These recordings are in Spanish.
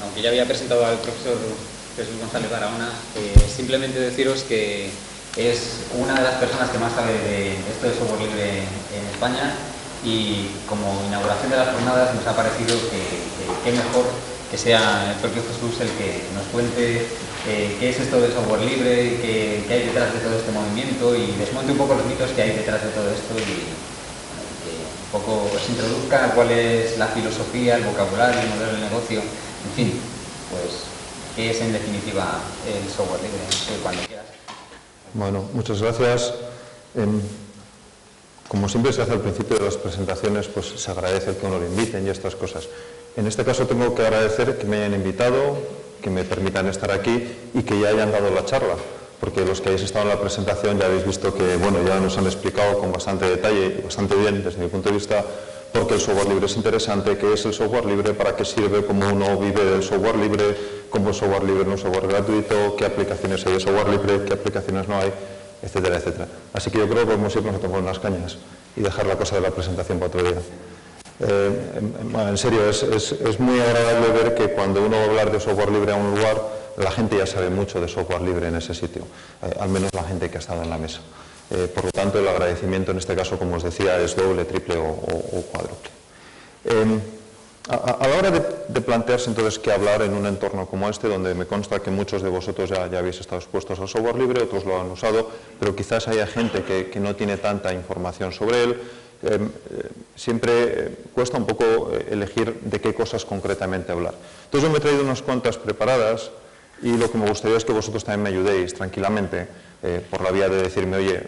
aunque ya había presentado al profesor Jesús González Barahona, simplemente deciros que es una de las personas que más sabe de esto de software libre en España, y como inauguración de las jornadas nos ha parecido que mejor que sea el propio Jesús el que nos cuente qué es esto del software libre, qué hay detrás de todo este movimiento, y desmonte un poco los mitos que hay detrás de todo esto, y que un poco os introduzca cuál es la filosofía, el vocabulario, el modelo de negocio, en fin, pues qué es en definitiva el software libre. Cuando quieras. Bueno, muchas gracias. Como siempre se hace al principio de las presentaciones, pues se agradece el que uno lo inviten y estas cosas. En este caso tengo que agradecer que me hayan invitado, que me permitan estar aquí y que ya hayan dado la charla, porque los que habéis estado en la presentación ya habéis visto que, bueno, ya nos han explicado con bastante detalle y bastante bien desde mi punto de vista por qué el software libre es interesante, qué es el software libre, para qué sirve, cómo uno vive del software libre, cómo el software libre no es software gratuito, qué aplicaciones hay de software libre, qué aplicaciones no hay, etcétera, etcétera. Así que yo creo que podemos irnos a tomar unas cañas y dejar la cosa de la presentación para otro día. En serio, es muy agradable ver que cuando uno va a hablar de software libre a un lugar, la gente ya sabe mucho de software libre en ese sitio, al menos la gente que ha estado en la mesa. Por lo tanto, el agradecimiento en este caso, como os decía, es doble, triple o cuádruple. A la hora de plantearse entonces qué hablar en un entorno como este, donde me consta que muchos de vosotros ya habéis estado expuestos al software libre, otros lo han usado, pero quizás haya gente que no tiene tanta información sobre él, siempre cuesta un poco elegir de qué cosas concretamente hablar. Entonces yo me he traído unas cuantas preparadas y lo que me gustaría es que vosotros también me ayudéis tranquilamente por la vía de decirme, oye,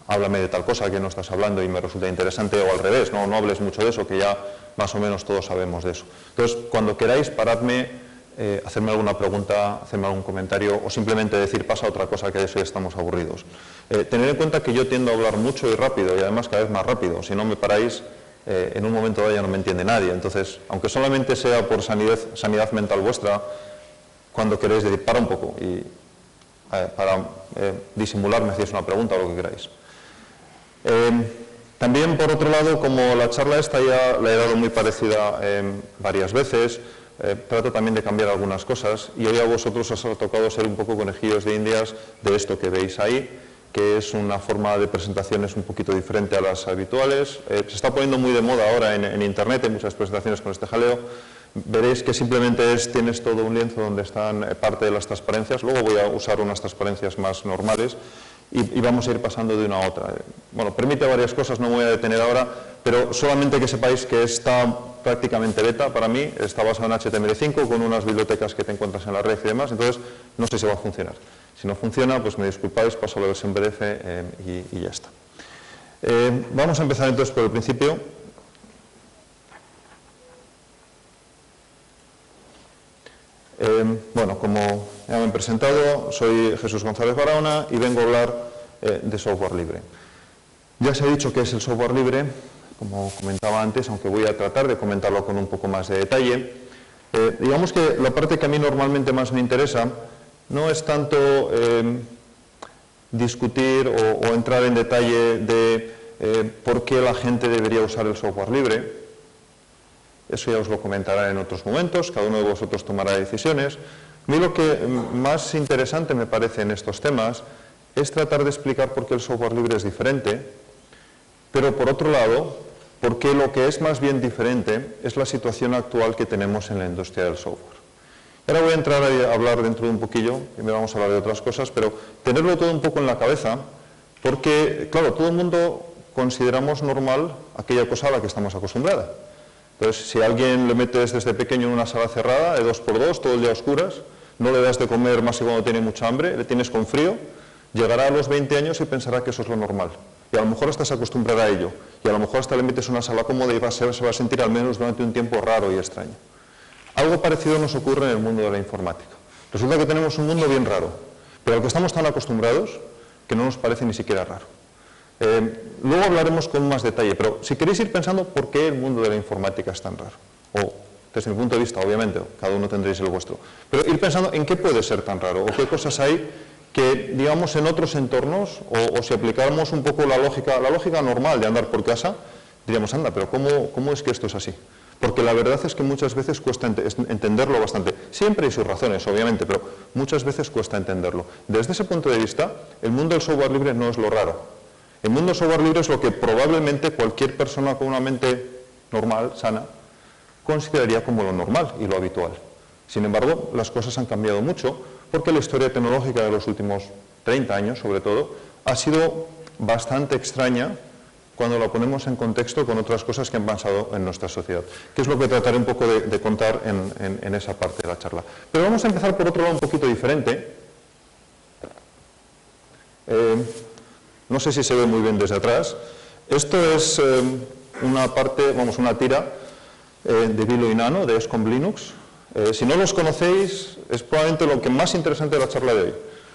háblame de tal cosa que no estás hablando y me resulta interesante, o al revés, no hables mucho de eso, que ya más o menos todos sabemos de eso. Entonces, cuando queráis, paradme, hacerme alguna pregunta, hacerme algún comentario, o simplemente decir, pasa otra cosa, que de eso ya estamos aburridos. Tened en cuenta que yo tiendo a hablar mucho y rápido, y además cada vez más rápido. Si no me paráis, en un momento dado ya no me entiende nadie. Entonces, aunque solamente sea por sanidad mental vuestra, cuando queréis decir, para un poco, y para disimular me hacéis una pregunta o lo que queráis. También, por otro lado, como la charla esta ya la he dado muy parecida varias veces, trato también de cambiar algunas cosas, y hoy a vosotros os ha tocado ser un poco conejillos de indias de esto que veis ahí, que es una forma de presentaciones un poquito diferente a las habituales. Se está poniendo muy de moda ahora en Internet, hay muchas presentaciones con este jaleo. Veréis que simplemente tienes todo un lienzo donde están parte de las transparencias, luego voy a usar unas transparencias más normales, y vamos a ir pasando de una a otra. Bueno, permite varias cosas, no me voy a detener ahora, pero solamente que sepáis que está prácticamente beta para mí, está basado en HTML5 con unas bibliotecas que te encuentras en la red y demás, entonces no sé si va a funcionar. Si no funciona, pues me disculpáis, paso la versión PDF y ya está. Vamos a empezar entonces por el principio. Bueno, como ya me han presentado, soy Jesús González Barahona y vengo a hablar de software libre. Ya se ha dicho qué es el software libre, como comentaba antes, aunque voy a tratar de comentarlo con un poco más de detalle. Digamos que la parte que a mí normalmente más me interesa no es tanto discutir o entrar en detalle de por qué la gente debería usar el software libre. Eso ya os lo comentaré en otros momentos, cada uno de vosotros tomará decisiones. A mí lo que más interesante me parece en estos temas es tratar de explicar por qué el software libre es diferente, pero por otro lado, por qué lo que es más bien diferente es la situación actual que tenemos en la industria del software. Ahora voy a entrar a hablar dentro de un poquillo, y me vamos a hablar de otras cosas, pero tenerlo todo un poco en la cabeza, porque, claro, todo el mundo consideramos normal aquella cosa a la que estamos acostumbrados. Entonces, si a alguien le metes desde pequeño en una sala cerrada, de 2x2, todo el día a oscuras, no le das de comer más que cuando tiene mucha hambre, le tienes con frío, llegará a los 20 años y pensará que eso es lo normal. Y a lo mejor hasta se acostumbrará a ello. Y a lo mejor hasta le metes en una sala cómoda y se va a sentir al menos durante un tiempo raro y extraño. Algo parecido nos ocurre en el mundo de la informática. Resulta que tenemos un mundo bien raro, pero al que estamos tan acostumbrados que no nos parece ni siquiera raro. Luego hablaremos con más detalle, pero si queréis ir pensando por qué el mundo de la informática es tan raro, o desde mi punto de vista, obviamente, cada uno tendréis el vuestro, pero ir pensando en qué puede ser tan raro, o qué cosas hay que, digamos, en otros entornos, o si aplicáramos un poco la lógica normal de andar por casa, diríamos, anda, pero ¿cómo es que esto es así? porque la verdad es que muchas veces cuesta entenderlo bastante. Siempre hay sus razones, obviamente, pero muchas veces cuesta entenderlo. Desde ese punto de vista, el mundo del software libre no es lo raro. El mundo del software libre es lo que probablemente cualquier persona con una mente normal, sana, consideraría como lo normal y lo habitual. Sin embargo, las cosas han cambiado mucho, porque la historia tecnológica de los últimos 30 años, sobre todo, ha sido bastante extraña cuando la ponemos en contexto con otras cosas que han pasado en nuestra sociedad, que es lo que trataré un poco de contar en esa parte de la charla. Pero vamos a empezar por otro lado un poquito diferente. No sé si se ve muy bien desde atrás. Esto es una tira de Vilo y Nano, de ESCOM Linux. Si no los conocéis, es probablemente lo que más interesante de la charla de hoy.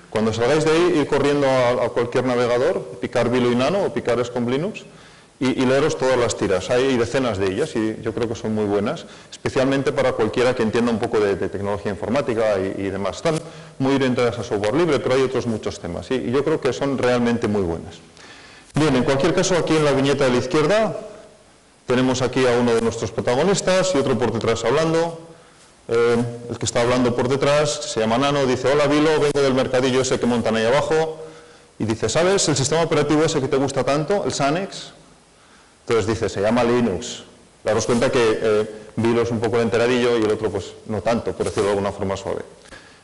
Cuando salgáis de ahí, ir corriendo a cualquier navegador, picar Vilo y Nano o picar ESCOM Linux y leeros todas las tiras. Hay decenas de ellas y yo creo que son muy buenas, especialmente para cualquiera que entienda un poco de tecnología informática y demás. Están muy orientadas a software libre, pero hay otros muchos temas y yo creo que son realmente muy buenas. Bien, en cualquier caso, aquí en la viñeta de la izquierda tenemos aquí a uno de nuestros protagonistas y otro por detrás hablando. El que está hablando por detrás se llama Nano, dice: hola Vilo, vengo del mercadillo ese que montan ahí abajo. Y dice: ¿sabes el sistema operativo ese que te gusta tanto, el Xanex? Entonces dice: se llama Linux. Daros cuenta que Vilo es un poco enteradillo y el otro pues no tanto, por decirlo de alguna forma suave.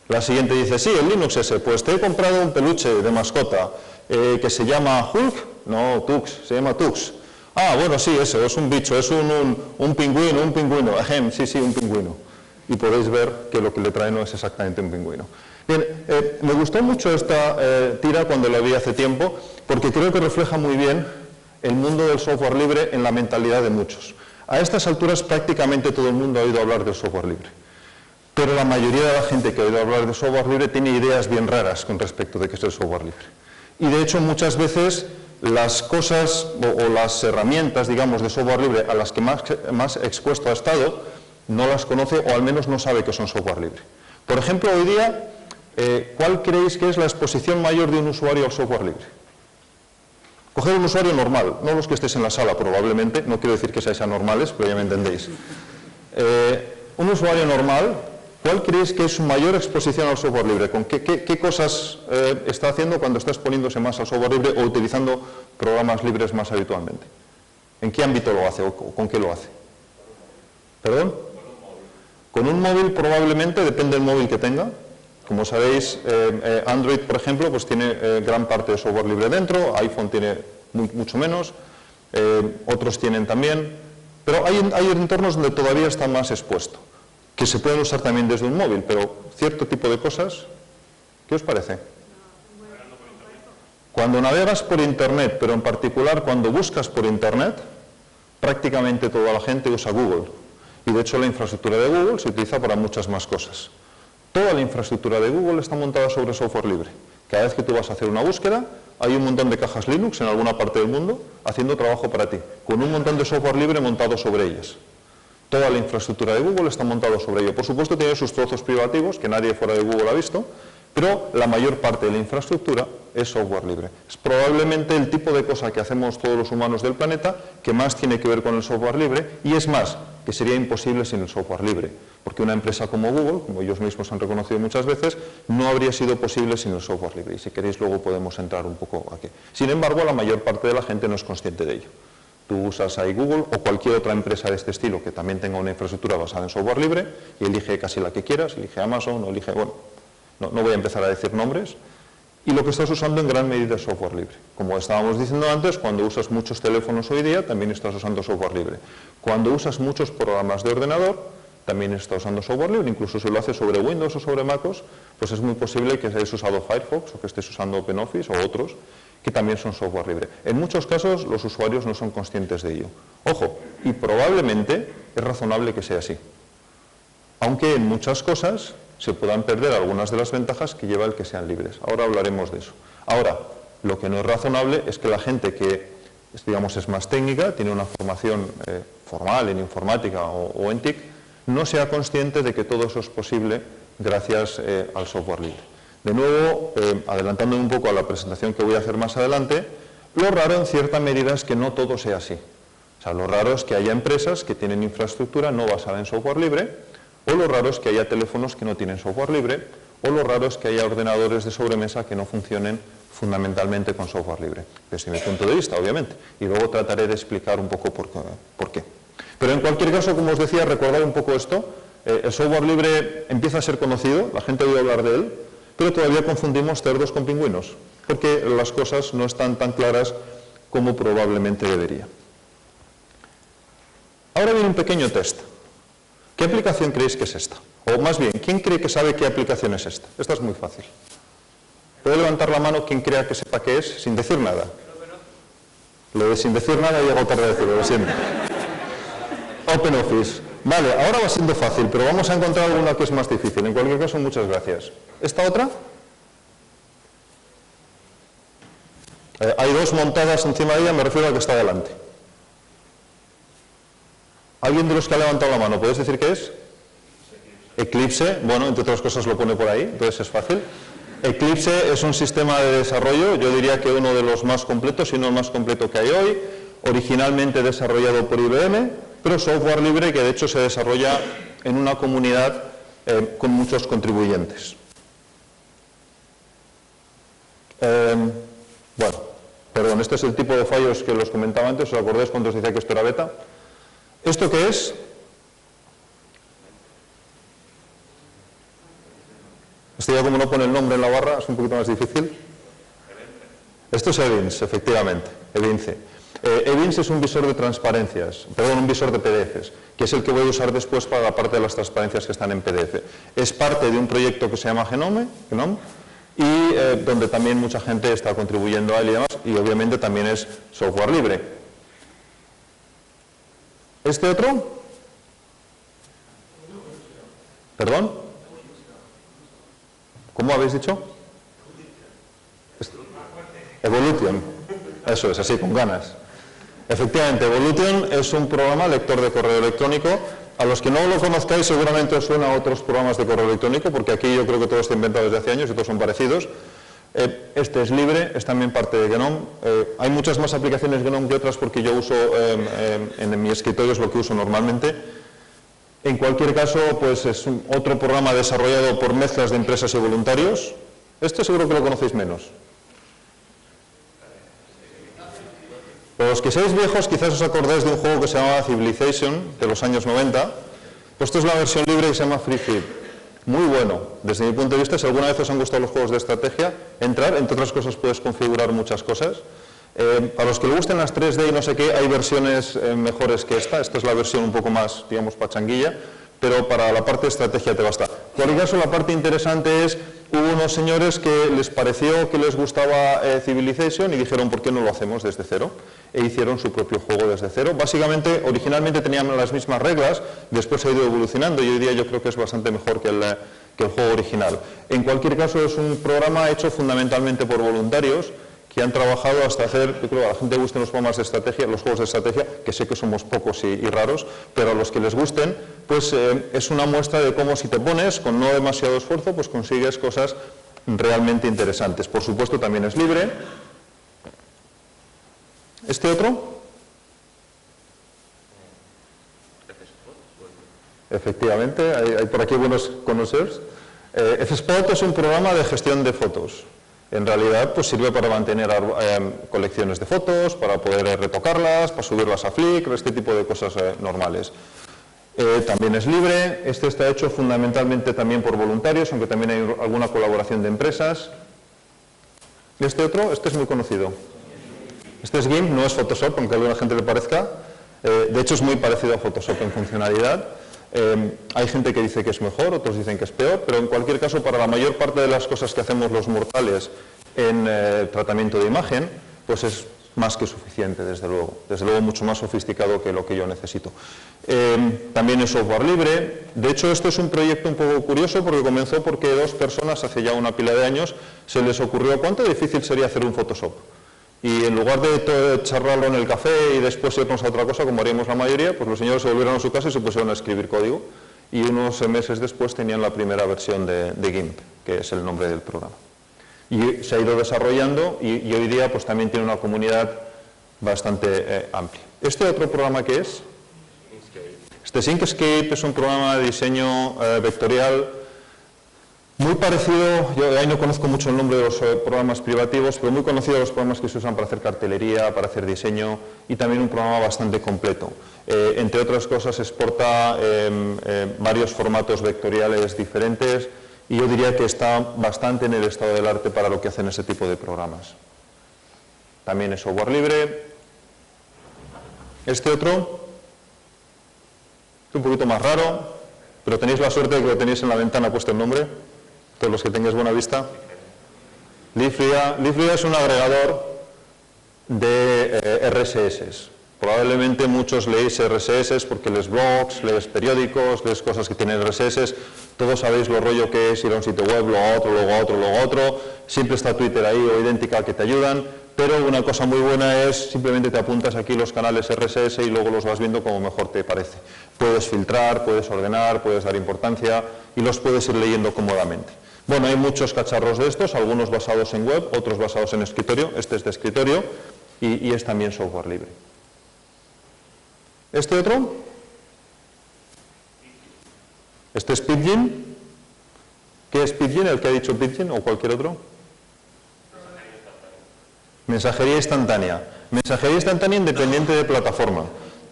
La siguiente dice: sí, el Linux ese, pues te he comprado un peluche de mascota que se llama Hulk, no, Tux, se llama Tux. Ah, bueno, sí, ese, es un bicho, es un pingüino, ahem, sí, un pingüino. Y podéis ver que lo que le trae no es exactamente un pingüino. Bien, me gustó mucho esta tira cuando la vi hace tiempo, porque creo que refleja muy bien el mundo del software libre en la mentalidad de muchos. A estas alturas prácticamente todo el mundo ha oído hablar del software libre, pero la mayoría de la gente que ha oído hablar de software libre tiene ideas bien raras con respecto de qué es el software libre. Y de hecho muchas veces las cosas o las herramientas, digamos, de software libre a las que más expuesto ha estado, no las conoce o al menos no sabe que son software libre. Por ejemplo, hoy día, ¿cuál creéis que es la exposición mayor de un usuario al software libre? Coger un usuario normal, no los que estéis en la sala probablemente, no quiero decir que seáis anormales, pero ya me entendéis. Un usuario normal, ¿cuál creéis que es su mayor exposición al software libre? ¿Con qué cosas está haciendo cuando está exponiéndose más al software libre o utilizando programas libres más habitualmente? ¿En qué ámbito lo hace o con qué lo hace? ¿Perdón? Con un móvil probablemente, depende del móvil que tenga. Como sabéis, Android, por ejemplo, pues tiene gran parte de software libre dentro, iPhone tiene mucho menos, otros tienen también, pero hay entornos donde todavía está más expuesto, que se pueden usar también desde un móvil, pero cierto tipo de cosas, ¿qué os parece? Cuando navegas por Internet, pero en particular cuando buscas por Internet, prácticamente toda la gente usa Google. Y de hecho la infraestructura de Google se utiliza para muchas más cosas. Toda la infraestructura de Google está montada sobre software libre. Cada vez que tú vas a hacer una búsqueda, hay un montón de cajas Linux en alguna parte del mundo haciendo trabajo para ti, con un montón de software libre montado sobre ellas. Toda la infraestructura de Google está montada sobre ello. Por supuesto tiene sus trozos privativos que nadie fuera de Google ha visto, pero la mayor parte de la infraestructura es software libre. Es probablemente el tipo de cosa que hacemos todos los humanos del planeta que más tiene que ver con el software libre, y es más, que sería imposible sin el software libre, porque una empresa como Google, como ellos mismos han reconocido muchas veces, no habría sido posible sin el software libre, y si queréis luego podemos entrar un poco aquí. Sin embargo, la mayor parte de la gente no es consciente de ello. Tú usas ahí Google o cualquier otra empresa de este estilo que también tenga una infraestructura basada en software libre y elige casi la que quieras, elige Amazon o elige, bueno, no voy a empezar a decir nombres, y lo que estás usando en gran medida es software libre. Como estábamos diciendo antes, cuando usas muchos teléfonos hoy día también estás usando software libre. Cuando usas muchos programas de ordenador también estás usando software libre, incluso si lo haces sobre Windows o sobre MacOS, pues es muy posible que hayáis usado Firefox o que estés usando OpenOffice o otros que también son software libre. En muchos casos los usuarios no son conscientes de ello. Ojo, y probablemente es razonable que sea así. Aunque en muchas cosas se puedan perder algunas de las ventajas que lleva el que sean libres. Ahora hablaremos de eso. Ahora, lo que no es razonable es que la gente que, digamos, es más técnica, tiene una formación formal en informática o en TIC, no sea consciente de que todo eso es posible gracias al software libre. De nuevo, adelantándome un poco a la presentación que voy a hacer más adelante, lo raro en cierta medida es que no todo sea así. O sea, lo raro es que haya empresas que tienen infraestructura no basada en software libre, o lo raro es que haya teléfonos que no tienen software libre, o lo raro es que haya ordenadores de sobremesa que no funcionen fundamentalmente con software libre, desde mi punto de vista, obviamente. Y luego trataré de explicar un poco por qué. Pero en cualquier caso, como os decía, recordad un poco esto. El software libre empieza a ser conocido, la gente ha oído hablar de él, pero todavía confundimos cerdos con pingüinos, porque las cosas no están tan claras como probablemente debería. Ahora viene un pequeño test. ¿Qué aplicación creéis que es esta? O más bien, ¿quién cree que sabe qué aplicación es esta? Esta es muy fácil. ¿Puede levantar la mano quien crea que sepa qué es sin decir nada? Lo de sin decir nada llego tarde a decirlo, lo siento. OpenOffice. Vale, ahora va siendo fácil, pero vamos a encontrar alguna que es más difícil. En cualquier caso, muchas gracias. ¿Esta otra? Hay dos montadas encima de ella, me refiero a la que está delante. ¿Alguien de los que ha levantado la mano? ¿Puedes decir qué es? Eclipse. Bueno, entre otras cosas lo pone por ahí, entonces es fácil. Eclipse es un sistema de desarrollo, yo diría que uno de los más completos, si no el más completo que hay hoy, originalmente desarrollado por IBM, pero software libre que de hecho se desarrolla en una comunidad con muchos contribuyentes. Bueno, perdón, este es el tipo de fallos que los comentaba antes, ¿os acordáis cuando os decía que esto era beta? ¿Esto qué es? Esto ya como no pone el nombre en la barra es un poquito más difícil. Esto es Evince, efectivamente, Evince. Evince es un visor de transparencias, perdón, un visor de PDFs, que es el que voy a usar después para la parte de las transparencias que están en PDF. Es parte de un proyecto que se llama Genome, y donde también mucha gente está contribuyendo a él y demás, y obviamente también es software libre. ¿Este otro? ¿Perdón? ¿Cómo habéis dicho? Evolution. Eso es, así, con ganas. Efectivamente, Evolution es un programa lector de correo electrónico. A los que no lo conozcáis seguramente os suena a otros programas de correo electrónico, porque aquí yo creo que todo está inventado desde hace años y todos son parecidos. Este es libre, es también parte de Genome. Hay muchas más aplicaciones Genome que otras porque yo uso, en mi escritorio es lo que uso normalmente. En cualquier caso, pues es otro programa desarrollado por mezclas de empresas y voluntarios. Este seguro que lo conocéis menos. Los que seáis viejos quizás os acordáis de un juego que se llamaba Civilization, de los años 90. Pues esto es la versión libre que se llama FreeFib. Muy bueno, desde mi punto de vista. Si alguna vez os han gustado los juegos de estrategia, entrar, entre otras cosas puedes configurar muchas cosas. Para los que le gusten las 3D y no sé qué, hay versiones mejores que esta. Esta es la versión un poco más, digamos, pachanguilla, pero para la parte de estrategia te basta. En cualquier caso, la parte interesante es, hubo unos señores que les pareció que les gustaba Civilization y dijeron, ¿por qué no lo hacemos desde cero? E hicieron su propio juego desde cero. Básicamente, originalmente tenían las mismas reglas, después ha ido evolucionando y hoy día yo creo que es bastante mejor que el juego original. En cualquier caso, es un programa hecho fundamentalmente por voluntarios que han trabajado hasta hacer, yo creo que a la gente le gusten los programas de estrategia, los juegos de estrategia, que sé que somos pocos y raros, pero a los que les gusten, pues es una muestra de cómo si te pones, con no demasiado esfuerzo, pues consigues cosas realmente interesantes. Por supuesto, también es libre. ¿Este otro? Efectivamente, hay por aquí buenos conocers. Fspot es un programa de gestión de fotos. En realidad, pues sirve para mantener colecciones de fotos, para poder retocarlas, para subirlas a Flickr, este tipo de cosas normales. También es libre. Este está hecho fundamentalmente también por voluntarios, aunque también hay alguna colaboración de empresas. ¿Y este otro? Este es muy conocido. Este es GIMP, no es Photoshop, aunque a alguna gente le parezca. De hecho, es muy parecido a Photoshop en funcionalidad. Hay gente que dice que es mejor, otros dicen que es peor, pero en cualquier caso, para la mayor parte de las cosas que hacemos los mortales en tratamiento de imagen, pues es más que suficiente, desde luego mucho más sofisticado que lo que yo necesito. También es software libre. De hecho, esto es un proyecto un poco curioso porque comenzó porque dos personas, hace ya una pila de años, se les ocurrió cuánto difícil sería hacer un Photoshop. Y en lugar de charlarlo en el café y después irnos a otra cosa, como haríamos la mayoría, pues los señores se volvieron a su casa y se pusieron a escribir código. Y unos meses después tenían la primera versión de GIMP, que es el nombre del programa. Y se ha ido desarrollando y hoy día pues también tiene una comunidad bastante amplio. ¿Este otro programa qué es? Este es Inkscape, es un programa de diseño vectorial muy parecido, yo ahí no conozco mucho el nombre de los programas privativos, pero muy conocido a los programas que se usan para hacer cartelería, para hacer diseño, y también un programa bastante completo. Entre otras cosas exporta varios formatos vectoriales diferentes, y yo diría que está bastante en el estado del arte para lo que hacen ese tipo de programas. También es software libre. Este otro es un poquito más raro, pero tenéis la suerte de que lo tenéis en la ventana puesto el nombre, todos los que tengáis buena vista. Liffria es un agregador de RSS. Probablemente muchos leéis RSS porque lees blogs, lees periódicos, lees cosas que tienen RSS. Todos sabéis lo rollo que es ir a un sitio web, luego a otro, luego a otro, luego a otro. Siempre está Twitter ahí o Idéntica que te ayudan. Pero una cosa muy buena es simplemente te apuntas aquí los canales RSS y luego los vas viendo como mejor te parece. Puedes filtrar, puedes ordenar, puedes dar importancia y los puedes ir leyendo cómodamente. Bueno, hay muchos cacharros de estos, algunos basados en web, otros basados en escritorio. Este es de escritorio y es también software libre. ¿Este otro? Este es Pidgin. ¿Qué es Pidgin? ¿El que ha dicho Pidgin o cualquier otro? Mensajería instantánea. Mensajería instantánea independiente de plataforma.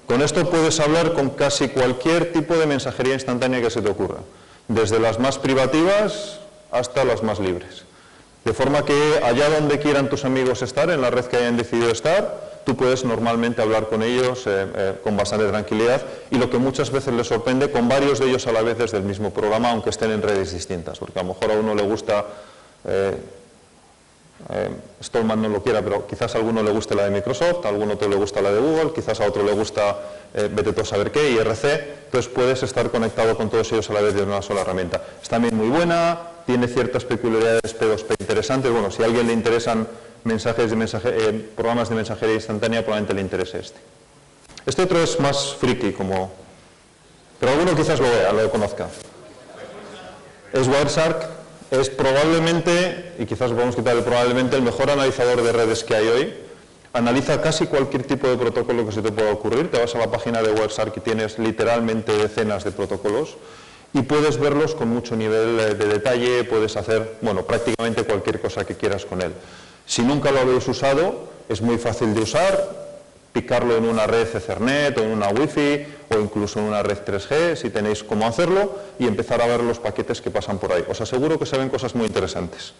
Con esto puedes hablar con casi cualquier tipo de mensajería instantánea que se te ocurra. Desde las más privativas hasta las más libres. De forma que allá donde quieran tus amigos estar, en la red que hayan decidido estar, tú puedes normalmente hablar con ellos con bastante tranquilidad y lo que muchas veces les sorprende, con varios de ellos a la vez desde el mismo programa, aunque estén en redes distintas. Porque a lo mejor a uno le gusta... Stallman no lo quiera, pero quizás a alguno le guste la de Microsoft, a alguno otro le gusta la de Google, quizás a otro le gusta vete tú a saber qué, IRC, entonces puedes estar conectado con todos ellos a la vez de una sola herramienta. Es también muy buena, tiene ciertas peculiaridades P2P interesantes. Bueno, si a alguien le interesan programas de mensajería instantánea, probablemente le interese este. Este otro es más friki, pero alguno quizás lo vea, lo conozca. Es Wireshark. Es probablemente, y quizás podemos quitar probablemente, el mejor analizador de redes que hay hoy. Analiza casi cualquier tipo de protocolo que se te pueda ocurrir. Te vas a la página de Wireshark y tienes literalmente decenas de protocolos y puedes verlos con mucho nivel de detalle, puedes hacer, bueno, prácticamente cualquier cosa que quieras con él. Si nunca lo habéis usado, es muy fácil de usar. Picarlo en una red Ethernet o en una Wi-Fi o incluso en una red 3G, si tenéis cómo hacerlo, y empezar a ver los paquetes que pasan por ahí. Os aseguro que se ven cosas muy interesantes.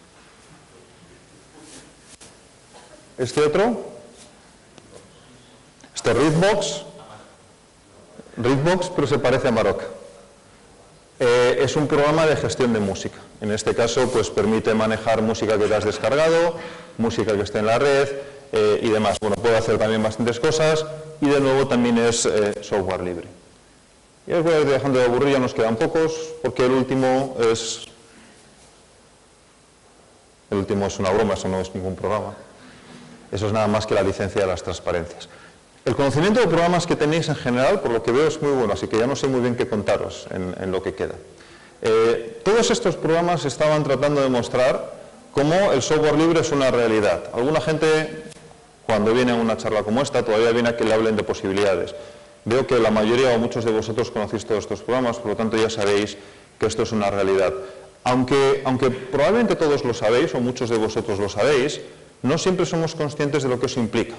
Este otro, este es Readbox, pero se parece a Maroc. Es un programa de gestión de música. En este caso, pues permite manejar música que te has descargado, música que esté en la red, y demás. Bueno, puede hacer también bastantes cosas y de nuevo también es software libre. Y os voy a ir dejando de aburrir, ya nos quedan pocos, porque el último es una broma, eso no es ningún programa. Eso es nada más que la licencia de las transparencias. El conocimiento de programas que tenéis en general, por lo que veo, es muy bueno, así que ya no sé muy bien qué contaros en lo que queda. Todos estos programas estaban tratando de mostrar cómo el software libre es una realidad. Alguna gente, cuando viene a una charla como esta, todavía viene a que le hablen de posibilidades. Veo que la mayoría o muchos de vosotros conocéis todos estos programas, por lo tanto ya sabéis que esto es una realidad. Aunque probablemente todos lo sabéis, o muchos de vosotros lo sabéis, no siempre somos conscientes de lo que eso implica.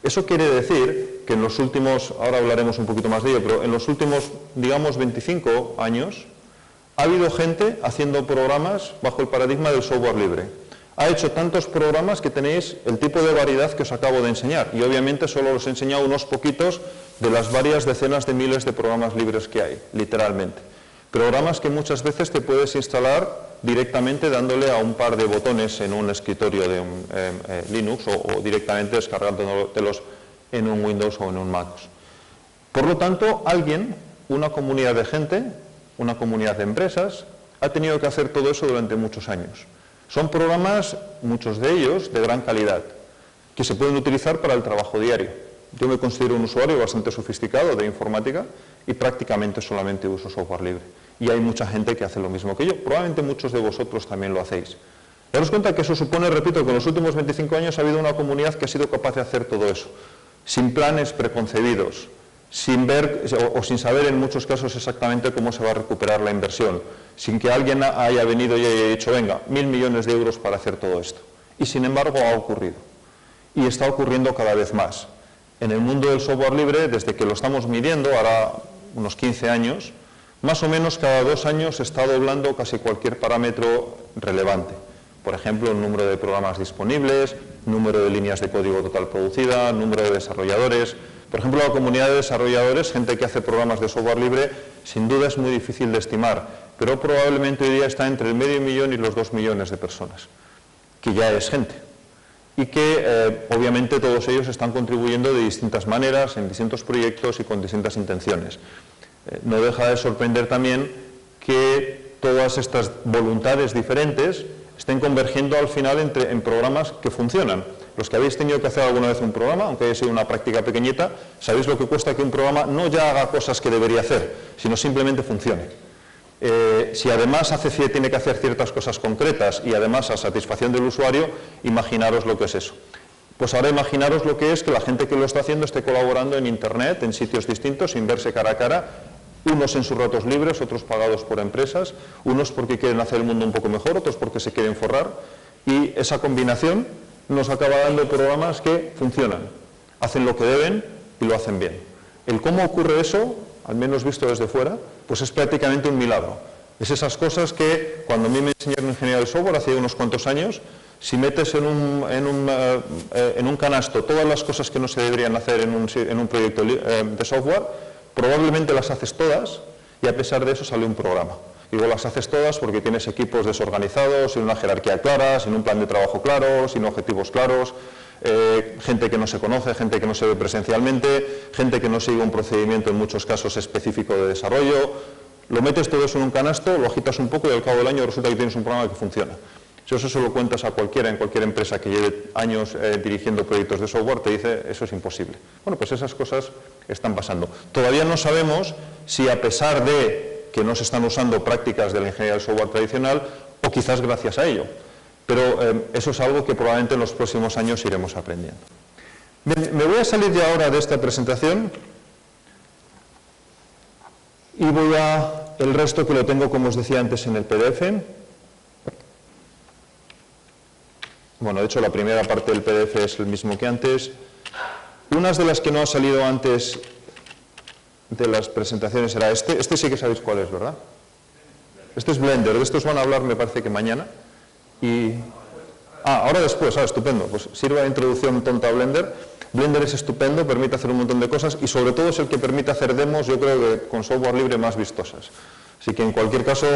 Eso quiere decir que en los últimos, ahora hablaremos un poquito más de ello, pero en los últimos, digamos, 25 años, ha habido gente haciendo programas bajo el paradigma del software libre. Ha hecho tantos programas que tenéis el tipo de variedad que os acabo de enseñar. Y obviamente solo os he enseñado unos poquitos de las varias decenas de miles de programas libres que hay, literalmente. Programas que muchas veces te puedes instalar directamente dándole a un par de botones en un escritorio de un Linux o directamente descargándotelos en un Windows o en un Mac. Por lo tanto, una comunidad de gente, una comunidad de empresas, ha tenido que hacer todo eso durante muchos años. Son programas, muchos de ellos, de gran calidad, que se pueden utilizar para el trabajo diario. Yo me considero un usuario bastante sofisticado de informática y prácticamente solamente uso software libre. Y hay mucha gente que hace lo mismo que yo. Probablemente muchos de vosotros también lo hacéis. Daros cuenta que eso supone, repito, que en los últimos 25 años ha habido una comunidad que ha sido capaz de hacer todo eso. sin planes preconcebidos, sin ver o sin saber en muchos casos exactamente cómo se va a recuperar la inversión, sin que alguien haya venido y haya dicho, venga, 1.000 millones de euros para hacer todo esto. Y sin embargo ha ocurrido. Y está ocurriendo cada vez más. En el mundo del software libre, desde que lo estamos midiendo, ahora unos 15 años, más o menos cada 2 años se está doblando casi cualquier parámetro relevante. Por ejemplo, el número de programas disponibles, número de líneas de código total producida, número de desarrolladores. Por ejemplo, la comunidad de desarrolladores, gente que hace programas de software libre, sin duda es muy difícil de estimar, pero probablemente hoy día está entre el medio millón y los 2 millones de personas, que ya es gente. Y que obviamente todos ellos están contribuyendo de distintas maneras, en distintos proyectos y con distintas intenciones. No deja de sorprender también que todas estas voluntades diferentes estén convergiendo al final en programas que funcionan. Los que habéis tenido que hacer alguna vez un programa, aunque haya sido una práctica pequeñita, sabéis lo que cuesta que un programa no ya haga cosas que debería hacer, sino simplemente funcione. Si además tiene que hacer ciertas cosas concretas y además a satisfacción del usuario, imaginaros lo que es eso. Pues ahora imaginaros lo que es que la gente que lo está haciendo esté colaborando en Internet, en sitios distintos, sin verse cara a cara, unos en sus ratos libres, otros pagados por empresas, unos porque quieren hacer el mundo un poco mejor, otros porque se quieren forrar, y esa combinación nos acaba dando programas que funcionan, hacen lo que deben y lo hacen bien. El cómo ocurre eso, al menos visto desde fuera, pues es prácticamente un milagro. Es esas cosas que cuando a mí me enseñaron ingeniería del software hace unos cuantos años, si metes en un canasto todas las cosas que no se deberían hacer en un proyecto de software, probablemente las haces todas y a pesar de eso sale un programa. Digo, las haces todas porque tienes equipos desorganizados, sin una jerarquía clara, sin un plan de trabajo claro, sin objetivos claros, gente que no se conoce, gente que no se ve presencialmente, gente que no sigue un procedimiento en muchos casos específico de desarrollo. Lo metes todo eso en un canasto, lo agitas un poco y al cabo del año resulta que tienes un programa que funciona. Si eso se lo cuentas a cualquiera, en cualquier empresa que lleve años dirigiendo proyectos de software, te dice, eso es imposible. Bueno, pues esas cosas están pasando. Todavía no sabemos si a pesar de que no se están usando prácticas de la ingeniería del software tradicional, o quizás gracias a ello. Pero eso es algo que probablemente en los próximos años iremos aprendiendo. Me voy a salir ya ahora de esta presentación y voy a el resto que lo tengo, como os decía antes, en el PDF. Bueno, de hecho la primera parte del PDF es el mismo que antes. Unas de las que no ha salido antes de las presentaciones era este. Este sí que sabéis cuál es, ¿verdad? Este es Blender. De estos van a hablar, me parece que mañana. Ahora después, estupendo. Pues sirve de introducción tonta a Blender. Blender es estupendo, permite hacer un montón de cosas y sobre todo es el que permite hacer demos, yo creo que con software libre más vistosas. Así que en cualquier caso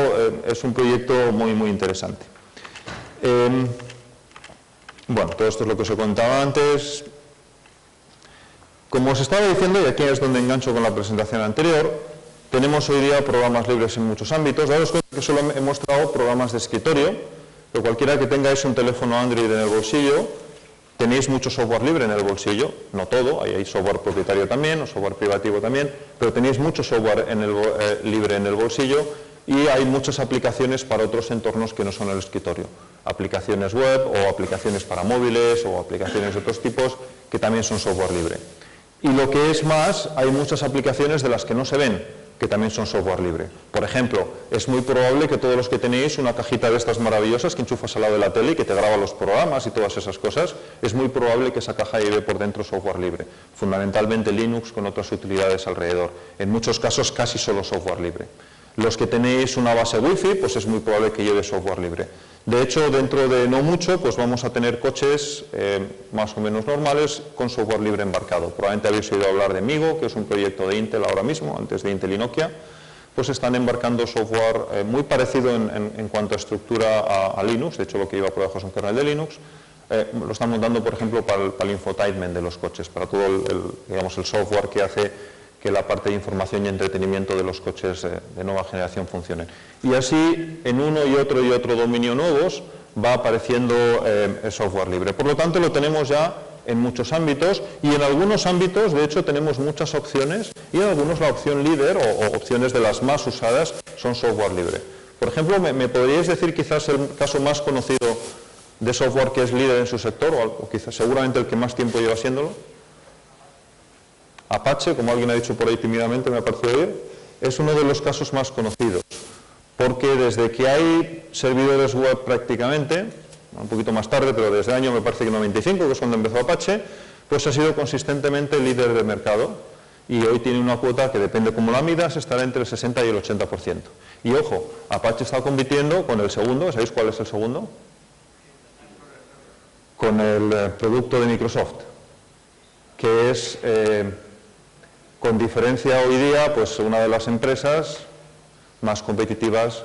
es un proyecto muy, muy interesante. Bueno, todo esto es lo que os he contado antes. Como os estaba diciendo, y aquí es donde engancho con la presentación anterior, tenemos hoy día programas libres en muchos ámbitos. Daros cuenta que solo he mostrado programas de escritorio, pero cualquiera que tengáis un teléfono Android en el bolsillo, tenéis mucho software libre en el bolsillo, no todo, hay software propietario también, o software privativo también, pero tenéis mucho software libre en el bolsillo y hay muchas aplicaciones para otros entornos que no son el escritorio. Aplicaciones web o aplicaciones para móviles o aplicaciones de otros tipos que también son software libre. Y lo que es más, hay muchas aplicaciones de las que no se ven, que también son software libre. Por ejemplo, es muy probable que todos los que tenéis una cajita de estas maravillosas que enchufas al lado de la tele y que te graba los programas y todas esas cosas, es muy probable que esa caja lleve por dentro software libre. Fundamentalmente Linux con otras utilidades alrededor. En muchos casos casi solo software libre. Los que tenéis una base Wi-Fi, pues es muy probable que lleve software libre. De hecho, dentro de no mucho, pues vamos a tener coches más o menos normales con software libre embarcado. Probablemente habéis oído hablar de Migo, que es un proyecto de Intel ahora mismo, antes de Intel y Nokia. Pues están embarcando software muy parecido en cuanto a estructura a Linux. De hecho, lo que iba por debajo es un kernel de Linux. Lo están montando, por ejemplo, para el infotainment de los coches, para todo el software que hace que la parte de información y entretenimiento de los coches de nueva generación funcionen. Y así, en uno y otro dominio nuevos, va apareciendo el software libre. Por lo tanto, lo tenemos ya en muchos ámbitos y en algunos ámbitos, de hecho, tenemos muchas opciones y en algunos la opción líder o opciones de las más usadas son software libre. Por ejemplo, ¿me podríais decir quizás el caso más conocido de software que es líder en su sector o quizás seguramente el que más tiempo lleva siéndolo? Apache, como alguien ha dicho por ahí tímidamente, me ha parecido bien, es uno de los casos más conocidos, porque desde que hay servidores web prácticamente, un poquito más tarde, pero desde el año me parece que 95, que es cuando empezó Apache, pues ha sido consistentemente líder de mercado y hoy tiene una cuota que depende cómo la midas, estará entre el 60 y el 80%. Y ojo, Apache está compitiendo con el segundo, ¿sabéis cuál es el segundo? Con el producto de Microsoft, que es, con diferencia hoy día, pues una de las empresas más competitivas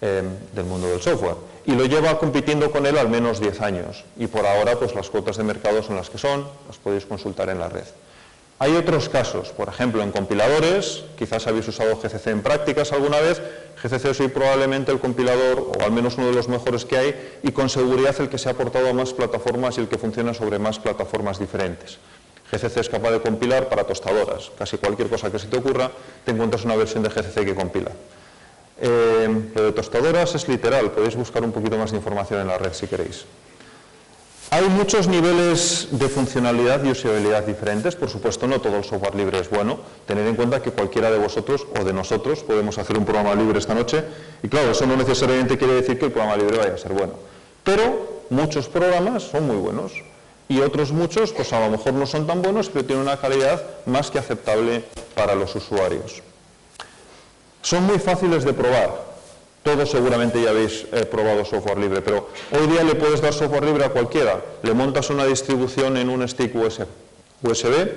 del mundo del software. Y lo lleva compitiendo con él al menos 10 años. Y por ahora, pues las cuotas de mercado son las que son, las podéis consultar en la red. Hay otros casos, por ejemplo, en compiladores, quizás habéis usado GCC en prácticas alguna vez. GCC es hoy probablemente el compilador, o al menos uno de los mejores que hay, y con seguridad el que se ha portado a más plataformas y el que funciona sobre más plataformas diferentes. GCC es capaz de compilar para tostadoras. Casi cualquier cosa que se te ocurra, te encuentras una versión de GCC que compila. Lo de tostadoras es literal, podéis buscar un poquito más de información en la red si queréis. Hay muchos niveles de funcionalidad y usabilidad diferentes, por supuesto no todo el software libre es bueno. Tened en cuenta que cualquiera de vosotros o de nosotros podemos hacer un programa libre esta noche y claro, eso no necesariamente quiere decir que el programa libre vaya a ser bueno. Pero muchos programas son muy buenos y otros muchos pues a lo mejor no son tan buenos, pero tienen una calidad más que aceptable para los usuarios. Son muy fáciles de probar. Todos seguramente ya habéis probado software libre, pero hoy día le puedes dar software libre a cualquiera. Le montas una distribución en un stick USB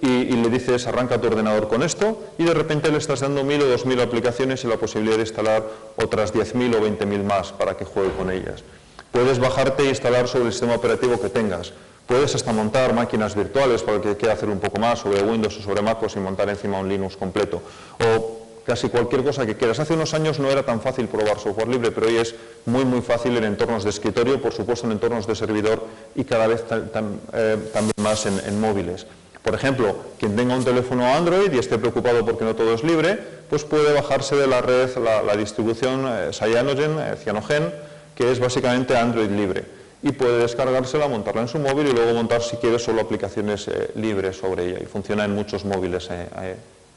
y le dices arranca tu ordenador con esto y de repente le estás dando 1000 o 2000 aplicaciones y la posibilidad de instalar otras 10.000 o 20.000 más para que juegue con ellas. Puedes bajarte e instalar sobre el sistema operativo que tengas. Puedes hasta montar máquinas virtuales para el que quiera hacer un poco más sobre Windows o sobre MacOS y montar encima un Linux completo. O casi cualquier cosa que quieras. Hace unos años no era tan fácil probar software libre, pero hoy es muy fácil en entornos de escritorio, por supuesto en entornos de servidor y cada vez también más en móviles. Por ejemplo, quien tenga un teléfono Android y esté preocupado porque no todo es libre, pues puede bajarse de la red la distribución Cyanogen, que es básicamente Android libre. Y puede descargársela, montarla en su móvil y luego montar si quiere solo aplicaciones libres sobre ella. Y funciona en muchos móviles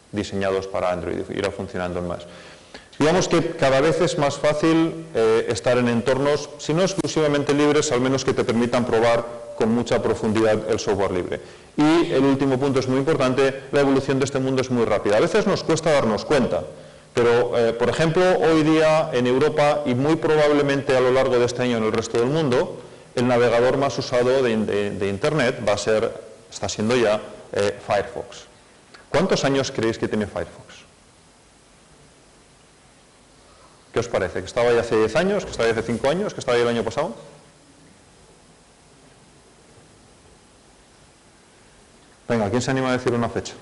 diseñados para Android y irá funcionando en más. Digamos que cada vez es más fácil estar en entornos, si no exclusivamente libres, al menos que te permitan probar con mucha profundidad el software libre. Y el último punto es muy importante, la evolución de este mundo es muy rápida. A veces nos cuesta darnos cuenta, pero por ejemplo hoy día en Europa y muy probablemente a lo largo de este año en el resto del mundo, el navegador más usado de Internet está siendo ya Firefox. ¿Cuántos años creéis que tiene Firefox? ¿Qué os parece? ¿Que estaba ya hace 10 años? ¿Que estaba ya hace 5 años? ¿Que estaba ya el año pasado? Venga, ¿quién se anima a decir una fecha?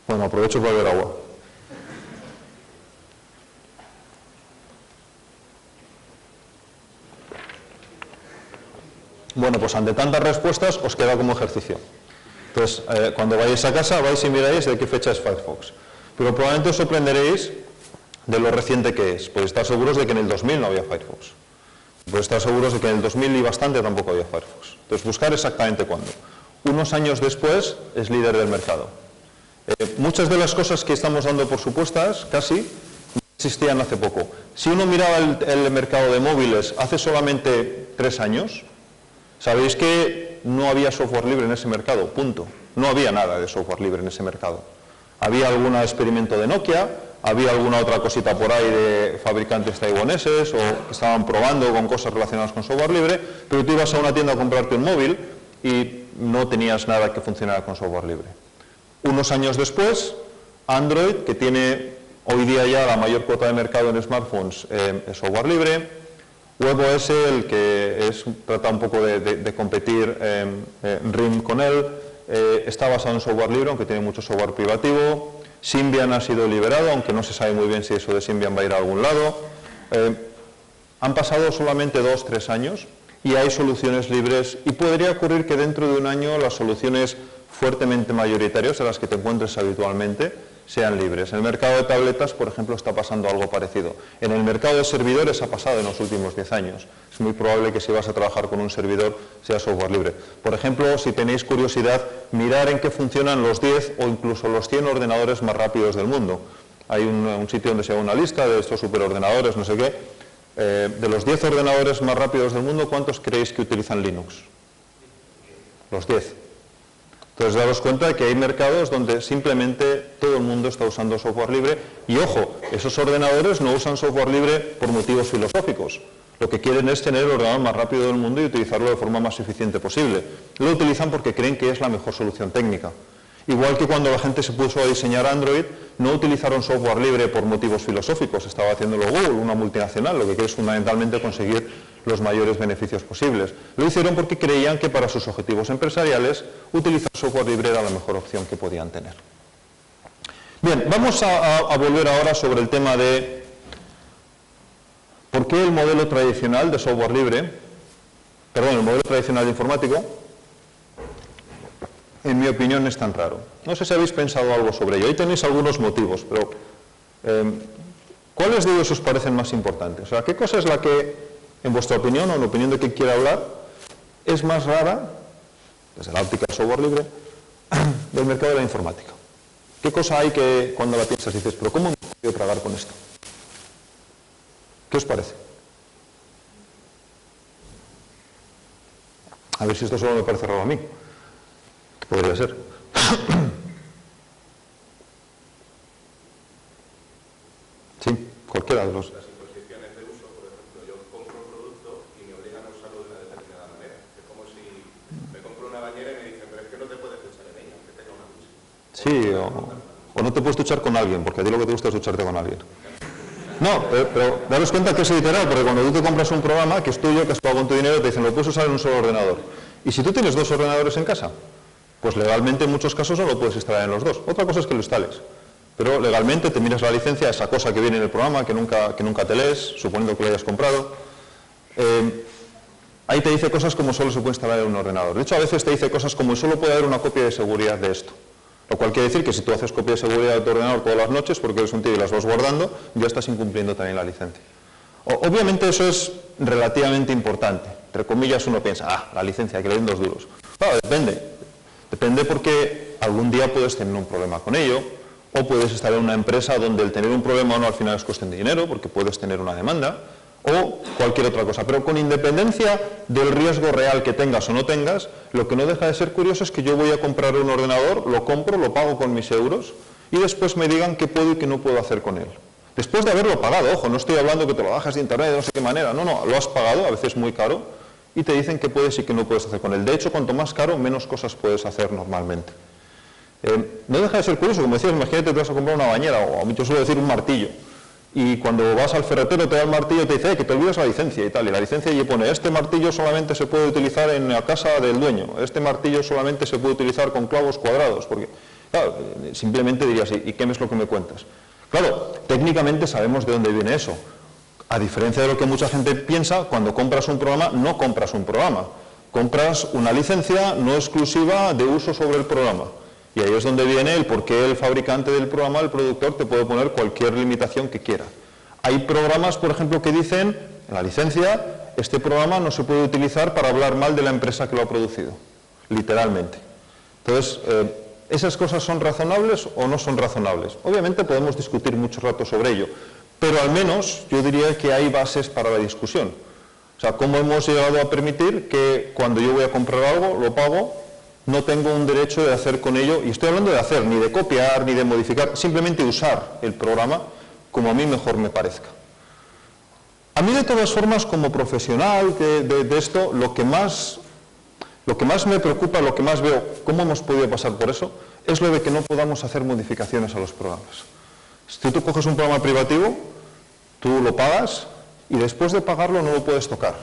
Bueno, aprovecho para beber agua. Bueno, pues ante tantas respuestas os queda como ejercicio. Entonces, cuando vayáis a casa, vais y miráis de qué fecha es Firefox. Pero probablemente os sorprenderéis de lo reciente que es. Podéis estar seguros de que en el 2000 no había Firefox. Podéis estar seguros de que en el 2000 y bastante tampoco había Firefox. Entonces, buscar exactamente cuándo. Unos años después es líder del mercado. Muchas de las cosas que estamos dando por supuestas, casi, no existían hace poco. Si uno miraba el mercado de móviles hace solamente 3 años, sabéis que no había software libre en ese mercado, punto. No había nada de software libre en ese mercado. Había algún experimento de Nokia, había alguna otra cosita por ahí de fabricantes taiwaneses o que estaban probando con cosas relacionadas con software libre, pero tú ibas a una tienda a comprarte un móvil y no tenías nada que funcionara con software libre. Unos años después, Android, que tiene hoy día ya la mayor cuota de mercado en smartphones, es software libre. WebOS, el que trata un poco de competir RIM con él, está basado en software libre, aunque tiene mucho software privativo. Symbian ha sido liberado, aunque no se sabe muy bien si eso de Symbian va a ir a algún lado. Han pasado solamente 2-3 años y hay soluciones libres y podría ocurrir que dentro de un año las soluciones fuertemente mayoritarias, a las que te encuentres habitualmente, sean libres. En el mercado de tabletas, por ejemplo, está pasando algo parecido. En el mercado de servidores ha pasado en los últimos 10 años. Es muy probable que si vas a trabajar con un servidor sea software libre. Por ejemplo, si tenéis curiosidad, mirar en qué funcionan los 10 o incluso los 100 ordenadores más rápidos del mundo. Hay un sitio donde se hace una lista de estos superordenadores, no sé qué. De los 10 ordenadores más rápidos del mundo, ¿cuántos creéis que utilizan Linux? Los 10. Entonces, daros cuenta de que hay mercados donde simplemente todo el mundo está usando software libre y, ojo, esos ordenadores no usan software libre por motivos filosóficos. Lo que quieren es tener el ordenador más rápido del mundo y utilizarlo de forma más eficiente posible. Lo utilizan porque creen que es la mejor solución técnica. Igual que cuando la gente se puso a diseñar Android, no utilizaron software libre por motivos filosóficos, estaba haciéndolo Google, una multinacional, lo que quiere es fundamentalmente conseguir los mayores beneficios posibles. Lo hicieron porque creían que para sus objetivos empresariales utilizar software libre era la mejor opción que podían tener. Bien, vamos a volver ahora sobre el tema de por qué el modelo tradicional de software libre, el modelo tradicional de informático, en mi opinión, es tan raro. No sé si habéis pensado algo sobre ello. Ahí tenéis algunos motivos, pero ¿cuáles de ellos os parecen más importantes? O sea, ¿qué cosa es la que, en vuestra opinión o en la opinión de quien quiera hablar, es más rara, desde la óptica del software libre, del mercado de la informática? ¿Qué cosa hay que cuando la piensas dices, pero ¿cómo me he podido tragar con esto? ¿Qué os parece? A ver si esto solo me parece raro a mí. Podría ser. Sí, cualquiera de los. Las imposiciones de uso, por ejemplo, yo compro un producto y me obligan a usarlo de una determinada manera. Es como si me compro una bañera y me dicen, pero es que no te puedes duchar en ella, aunque tenga una ducha. Sí, o no te puedes duchar con alguien, porque a ti lo que te gusta es ducharte con alguien. No, pero daros cuenta que es literal, porque cuando tú te compras un programa que es tuyo, que has pagado con tu dinero, te dicen, lo puedes usar en un solo ordenador. Y si tú tienes 2 ordenadores en casa, pues legalmente en muchos casos no lo puedes instalar en los 2. Otra cosa es que lo instales. Pero legalmente te miras la licencia, esa cosa que viene en el programa, que nunca te lees, suponiendo que lo hayas comprado. Ahí te dice cosas como solo se puede instalar en un ordenador. De hecho, a veces te dice cosas como solo puede haber una copia de seguridad de esto. Lo cual quiere decir que si tú haces copia de seguridad de tu ordenador todas las noches, porque eres un tío y las vas guardando, ya estás incumpliendo también la licencia. Obviamente eso es relativamente importante. Entre comillas uno piensa, la licencia, que le den 2 duros. Claro, depende. Depende porque algún día puedes tener un problema con ello, o puedes estar en una empresa donde el tener un problema o no al final es cuestión de dinero, porque puedes tener una demanda, o cualquier otra cosa. Pero con independencia del riesgo real que tengas o no tengas, lo que no deja de ser curioso es que yo voy a comprar un ordenador, lo compro, lo pago con mis euros, y después me digan qué puedo y qué no puedo hacer con él. Después de haberlo pagado, ojo, no estoy hablando que te lo bajas de internet de no sé qué manera, no, lo has pagado, a veces muy caro, y te dicen qué puedes y qué no puedes hacer con él. De hecho, cuanto más caro, menos cosas puedes hacer normalmente. No deja de ser curioso, como decías, imagínate que te vas a comprar una bañera, o yo suelo decir un martillo, y cuando vas al ferretero te da el martillo y te dice que te olvidas la licencia y tal, y la licencia allí pone, este martillo solamente se puede utilizar en la casa del dueño, este martillo solamente se puede utilizar con clavos cuadrados, porque, claro, simplemente dirías, ¿y qué es lo que me cuentas? Claro, técnicamente sabemos de dónde viene eso. A diferencia de lo que mucha gente piensa, cuando compras un programa, no compras un programa. Compras una licencia no exclusiva de uso sobre el programa. Y ahí es donde viene el por qué el fabricante del programa, el productor, te puede poner cualquier limitación que quiera. Hay programas, por ejemplo, que dicen, en la licencia, este programa no se puede utilizar para hablar mal de la empresa que lo ha producido. Literalmente. Entonces, ¿esas cosas son razonables o no son razonables? Obviamente podemos discutir mucho rato sobre ello. Pero al menos yo diría que hay bases para la discusión. O sea, ¿cómo hemos llegado a permitir que cuando yo voy a comprar algo, lo pago, no tengo un derecho de hacer con ello, y estoy hablando de hacer, ni de copiar, ni de modificar, simplemente usar el programa como a mí mejor me parezca? A mí, de todas formas, como profesional de esto, lo que más me preocupa, lo que más veo, cómo hemos podido pasar por eso, es lo de que no podamos hacer modificaciones a los programas. Si tú coges un programa privativo, tú lo pagas y después de pagarlo no lo puedes tocar.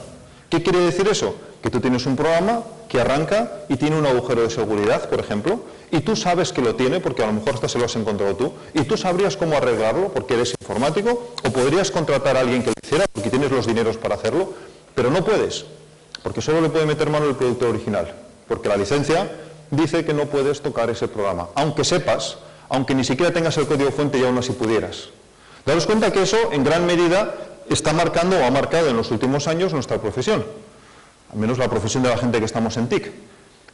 ¿Qué quiere decir eso? Que tú tienes un programa que arranca y tiene un agujero de seguridad, por ejemplo, y tú sabes que lo tiene, porque a lo mejor hasta se lo has encontrado tú, y tú sabrías cómo arreglarlo, porque eres informático, o podrías contratar a alguien que lo hiciera, porque tienes los dineros para hacerlo, pero no puedes, porque solo le puede meter mano el productor original, porque la licencia dice que no puedes tocar ese programa, aunque sepas aunque ni siquiera tengas el código fuente y aún así pudieras. Daros cuenta que eso en gran medida está marcando o ha marcado en los últimos años nuestra profesión, al menos la profesión de la gente que estamos en TIC,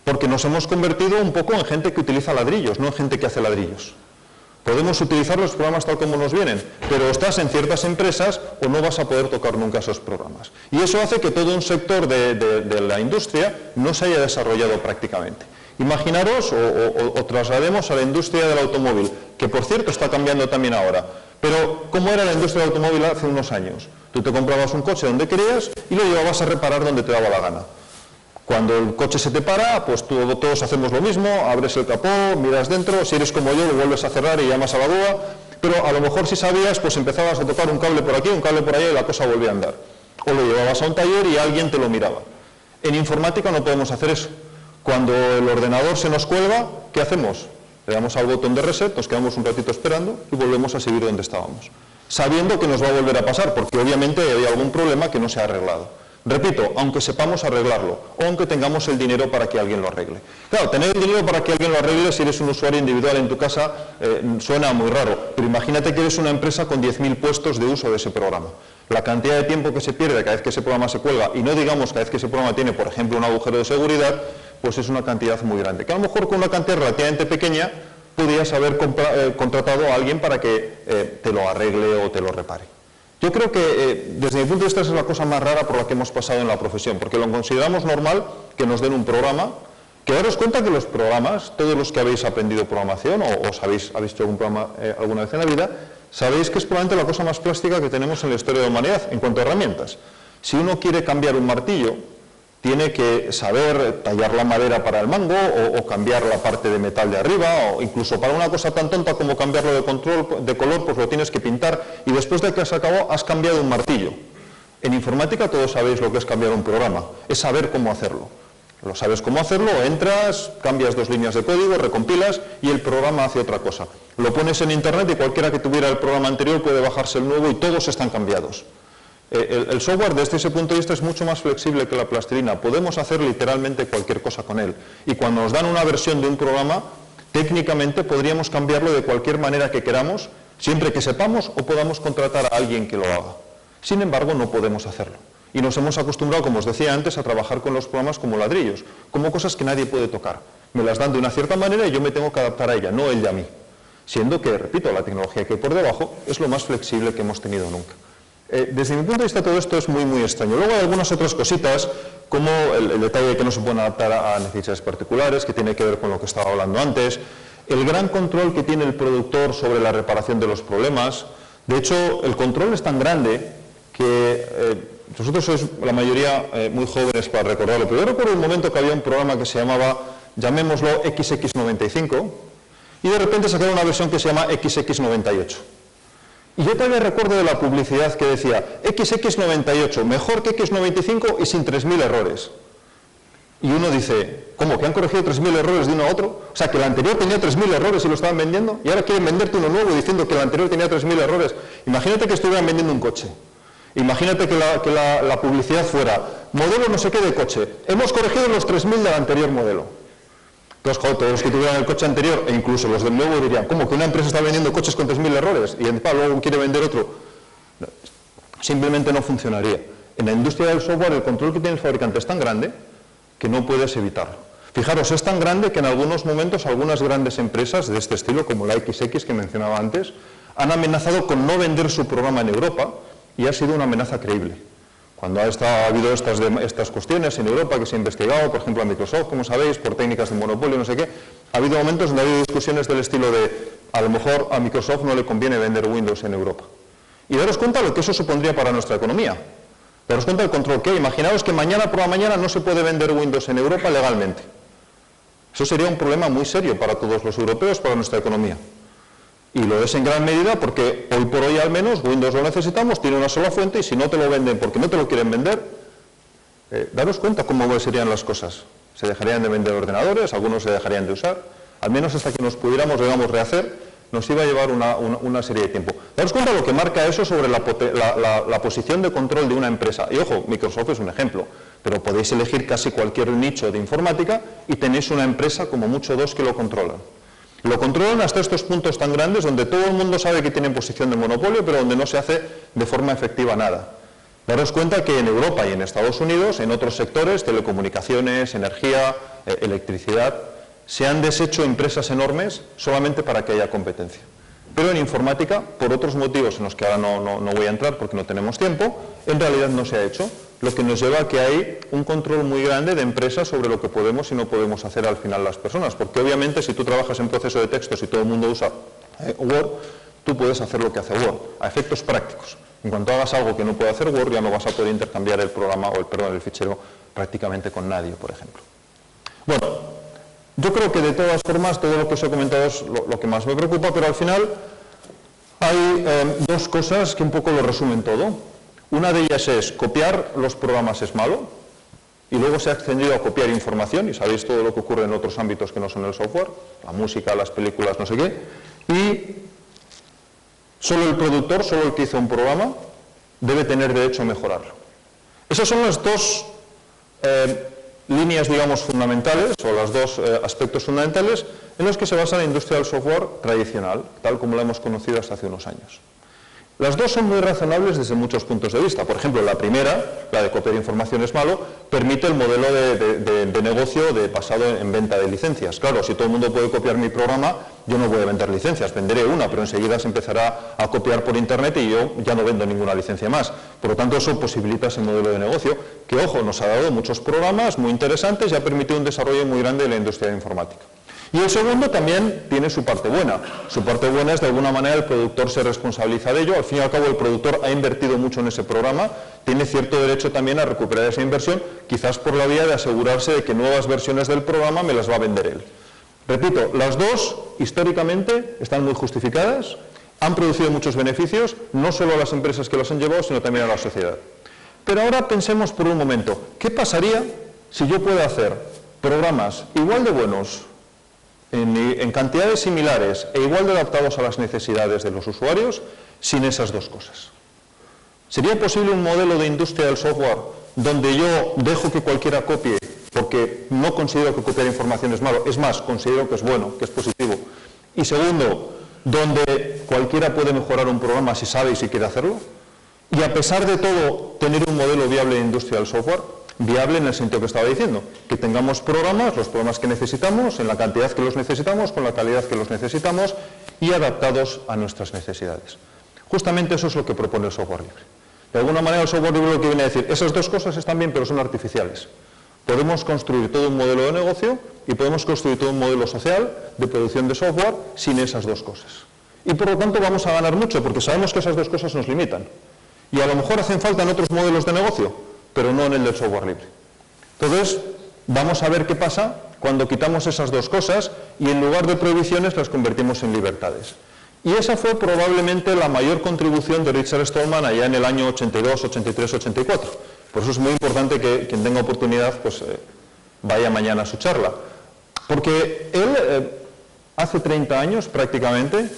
porque nos hemos convertido un poco en gente que utiliza ladrillos, no en gente que hace ladrillos. Podemos utilizar los programas tal como nos vienen, pero estás en ciertas empresas o no vas a poder tocar nunca esos programas. Y eso hace que todo un sector de la industria no se haya desarrollado prácticamente. Imaginaros o traslademos a la industria del automóvil, que por cierto está cambiando también ahora. Pero, ¿cómo era la industria del automóvil hace unos años? Tú te comprabas un coche donde querías y lo llevabas a reparar donde te daba la gana. Cuando el coche se te para, pues todos hacemos lo mismo, abres el capó, miras dentro, si eres como yo lo vuelves a cerrar y llamas a la grúa, pero a lo mejor si sabías, pues empezabas a tocar un cable por aquí, un cable por allá y la cosa volvía a andar. O lo llevabas a un taller y alguien te lo miraba. En informática no podemos hacer eso. Cuando el ordenador se nos cuelga, ¿qué hacemos? Le damos al botón de reset, nos quedamos un ratito esperando y volvemos a seguir donde estábamos, sabiendo que nos va a volver a pasar, porque obviamente hay algún problema que no se ha arreglado. Repito, aunque sepamos arreglarlo, o aunque tengamos el dinero para que alguien lo arregle. Claro, tener el dinero para que alguien lo arregle si eres un usuario individual en tu casa suena muy raro, pero imagínate que eres una empresa con 10.000 puestos de uso de ese programa. La cantidad de tiempo que se pierde cada vez que ese programa se cuelga, y no digamos cada vez que ese programa tiene, por ejemplo, un agujero de seguridad, pues es una cantidad muy grande. Que a lo mejor con una cantidad relativamente pequeña podrías haber contratado a alguien para que te lo arregle o te lo repare. Yo creo que desde mi punto de vista esa es la cosa más rara por la que hemos pasado en la profesión, porque lo consideramos normal que nos den un programa, que daros cuenta que los programas, todos los que habéis aprendido programación o habéis hecho algún programa alguna vez en la vida, sabéis que es probablemente la cosa más plástica que tenemos en la historia de la humanidad en cuanto a herramientas. Si uno quiere cambiar un martillo, tiene que saber tallar la madera para el mango o cambiar la parte de metal de arriba, o incluso para una cosa tan tonta como cambiarlo de color, pues lo tienes que pintar y después de que has acabado has cambiado un martillo. En informática todos sabéis lo que es cambiar un programa, es saber cómo hacerlo. Lo sabes cómo hacerlo, entras, cambias 2 líneas de código, recompilas y el programa hace otra cosa. Lo pones en internet y cualquiera que tuviera el programa anterior puede bajarse el nuevo y todos están cambiados. El software desde ese punto de vista es mucho más flexible que la plastilina, podemos hacer literalmente cualquier cosa con él y cuando nos dan una versión de un programa, técnicamente podríamos cambiarlo de cualquier manera que queramos, siempre que sepamos o podamos contratar a alguien que lo haga. Sin embargo, no podemos hacerlo y nos hemos acostumbrado, como os decía antes, a trabajar con los programas como ladrillos, como cosas que nadie puede tocar. Me las dan de una cierta manera y yo me tengo que adaptar a ella, no ella a mí. Siendo que, repito, la tecnología que hay por debajo es lo más flexible que hemos tenido nunca. Desde mi punto de vista todo esto es muy muy extraño. Luego hay algunas otras cositas, como el detalle de que no se pueden adaptar a necesidades particulares, que tiene que ver con lo que estaba hablando antes, el gran control que tiene el productor sobre la reparación de los problemas. De hecho, el control es tan grande que vosotros sois la mayoría muy jóvenes para recordarlo, pero yo recuerdo un momento que había un programa que se llamaba, llamémoslo XX95, y de repente sacaron una versión que se llama XX98. Y yo todavía recuerdo de la publicidad que decía XX98, mejor que X95 y sin 3.000 errores. Y uno dice, ¿cómo? ¿Que han corregido 3.000 errores de uno a otro? O sea, que el anterior tenía 3.000 errores y lo estaban vendiendo, y ahora quieren venderte uno nuevo diciendo que el anterior tenía 3.000 errores. Imagínate que estuvieran vendiendo un coche. Imagínate que la publicidad fuera, modelo no sé qué de coche, hemos corregido los 3.000 del anterior modelo. Entonces, joder, todos los que tuvieran el coche anterior, e incluso los del nuevo, dirían, ¿cómo? ¿Que una empresa está vendiendo coches con 3.000 errores y luego quiere vender otro? No, simplemente no funcionaría. En la industria del software el control que tiene el fabricante es tan grande que no puedes evitarlo. Fijaros, es tan grande que en algunos momentos algunas grandes empresas de este estilo, como la XX que mencionaba antes, han amenazado con no vender su programa en Europa y ha sido una amenaza creíble. Cuando ha habido estas cuestiones en Europa que se ha investigado, por ejemplo a Microsoft, como sabéis, por técnicas de monopolio, no sé qué, ha habido momentos donde ha habido discusiones del estilo de a lo mejor a Microsoft no le conviene vender Windows en Europa. Y daros cuenta de lo que eso supondría para nuestra economía. Daros cuenta del control que hay. Imaginaos que mañana por la mañana no se puede vender Windows en Europa legalmente. Eso sería un problema muy serio para todos los europeos, para nuestra economía. Y lo es en gran medida porque hoy por hoy al menos Windows lo necesitamos, tiene una sola fuente y si no te lo venden porque no te lo quieren vender, daros cuenta cómo serían las cosas. Se dejarían de vender ordenadores, algunos se dejarían de usar, al menos hasta que nos pudiéramos, digamos, rehacer, nos iba a llevar una serie de tiempo. Daros cuenta lo que marca eso sobre la posición de control de una empresa. Y ojo, Microsoft es un ejemplo, pero podéis elegir casi cualquier nicho de informática y tenéis una empresa, como mucho dos, que lo controlan. Lo controlan hasta estos puntos tan grandes donde todo el mundo sabe que tienen posición de monopolio, pero donde no se hace de forma efectiva nada. Daros cuenta que en Europa y en Estados Unidos, en otros sectores, telecomunicaciones, energía, electricidad, se han deshecho empresas enormes solamente para que haya competencia. Pero en informática, por otros motivos en los que ahora no voy a entrar porque no tenemos tiempo, en realidad no se ha hecho, lo que nos lleva a que hay un control muy grande de empresas sobre lo que podemos y no podemos hacer al final las personas, porque obviamente si tú trabajas en proceso de texto, si todo el mundo usa Word, tú puedes hacer lo que hace Word, a efectos prácticos. En cuanto hagas algo que no puede hacer Word, ya no vas a poder intercambiar el programa o el fichero prácticamente con nadie, por ejemplo. Bueno, yo creo que de todas formas todo lo que os he comentado es lo que más me preocupa, pero al final hay dos cosas que un poco lo resumen todo. Una de ellas es copiar los programas es malo, y luego se ha extendido a copiar información, y sabéis todo lo que ocurre en otros ámbitos que no son el software, la música, las películas, no sé qué, y solo el productor, solo el que hizo un programa, debe tener derecho a mejorarlo. Esas son las dos líneas, digamos, fundamentales, o los dos aspectos fundamentales en los que se basa la industria del software tradicional, tal como la hemos conocido hasta hace unos años. Las dos son muy razonables desde muchos puntos de vista. Por ejemplo, la primera, la de copiar información es malo, permite el modelo de negocio basado en venta de licencias. Claro, si todo el mundo puede copiar mi programa, yo no voy a vender licencias, venderé una, pero enseguida se empezará a copiar por internet y yo ya no vendo ninguna licencia más. Por lo tanto, eso posibilita ese modelo de negocio que, ojo, nos ha dado muchos programas muy interesantes y ha permitido un desarrollo muy grande de la industria de informática. Y el segundo también tiene su parte buena. Su parte buena es, de alguna manera, el productor se responsabiliza de ello. Al fin y al cabo, el productor ha invertido mucho en ese programa, tiene cierto derecho también a recuperar esa inversión, quizás por la vía de asegurarse de que nuevas versiones del programa me las va a vender él. Repito, las dos, históricamente, están muy justificadas, han producido muchos beneficios, no solo a las empresas que los han llevado, sino también a la sociedad. Pero ahora pensemos por un momento, ¿qué pasaría si yo puedo hacer programas igual de buenos, en cantidades similares e igual de adaptados a las necesidades de los usuarios, sin esas dos cosas? ¿Sería posible un modelo de industria del software donde yo dejo que cualquiera copie, porque no considero que copiar información es malo, es más, considero que es bueno, que es positivo? Y segundo, donde cualquiera puede mejorar un programa si sabe y si quiere hacerlo, y a pesar de todo tener un modelo viable de industria del software, viable en el sentido que estaba diciendo, que tengamos programas, los programas que necesitamos, en la cantidad que los necesitamos, con la calidad que los necesitamos y adaptados a nuestras necesidades. Justamente eso es lo que propone el software libre. De alguna manera el software libre lo que viene a decir, esas dos cosas están bien pero son artificiales. Podemos construir todo un modelo de negocio y podemos construir todo un modelo social de producción de software sin esas dos cosas. Y por lo tanto vamos a ganar mucho porque sabemos que esas dos cosas nos limitan. Y a lo mejor hacen falta en otros modelos de negocio, pero no en el del software libre. Entonces, vamos a ver qué pasa cuando quitamos esas dos cosas y en lugar de prohibiciones las convertimos en libertades. Y esa fue probablemente la mayor contribución de Richard Stallman allá en el año 82, 83, 84. Por eso es muy importante que quien tenga oportunidad pues, vaya mañana a su charla. Porque él, hace 30 años prácticamente,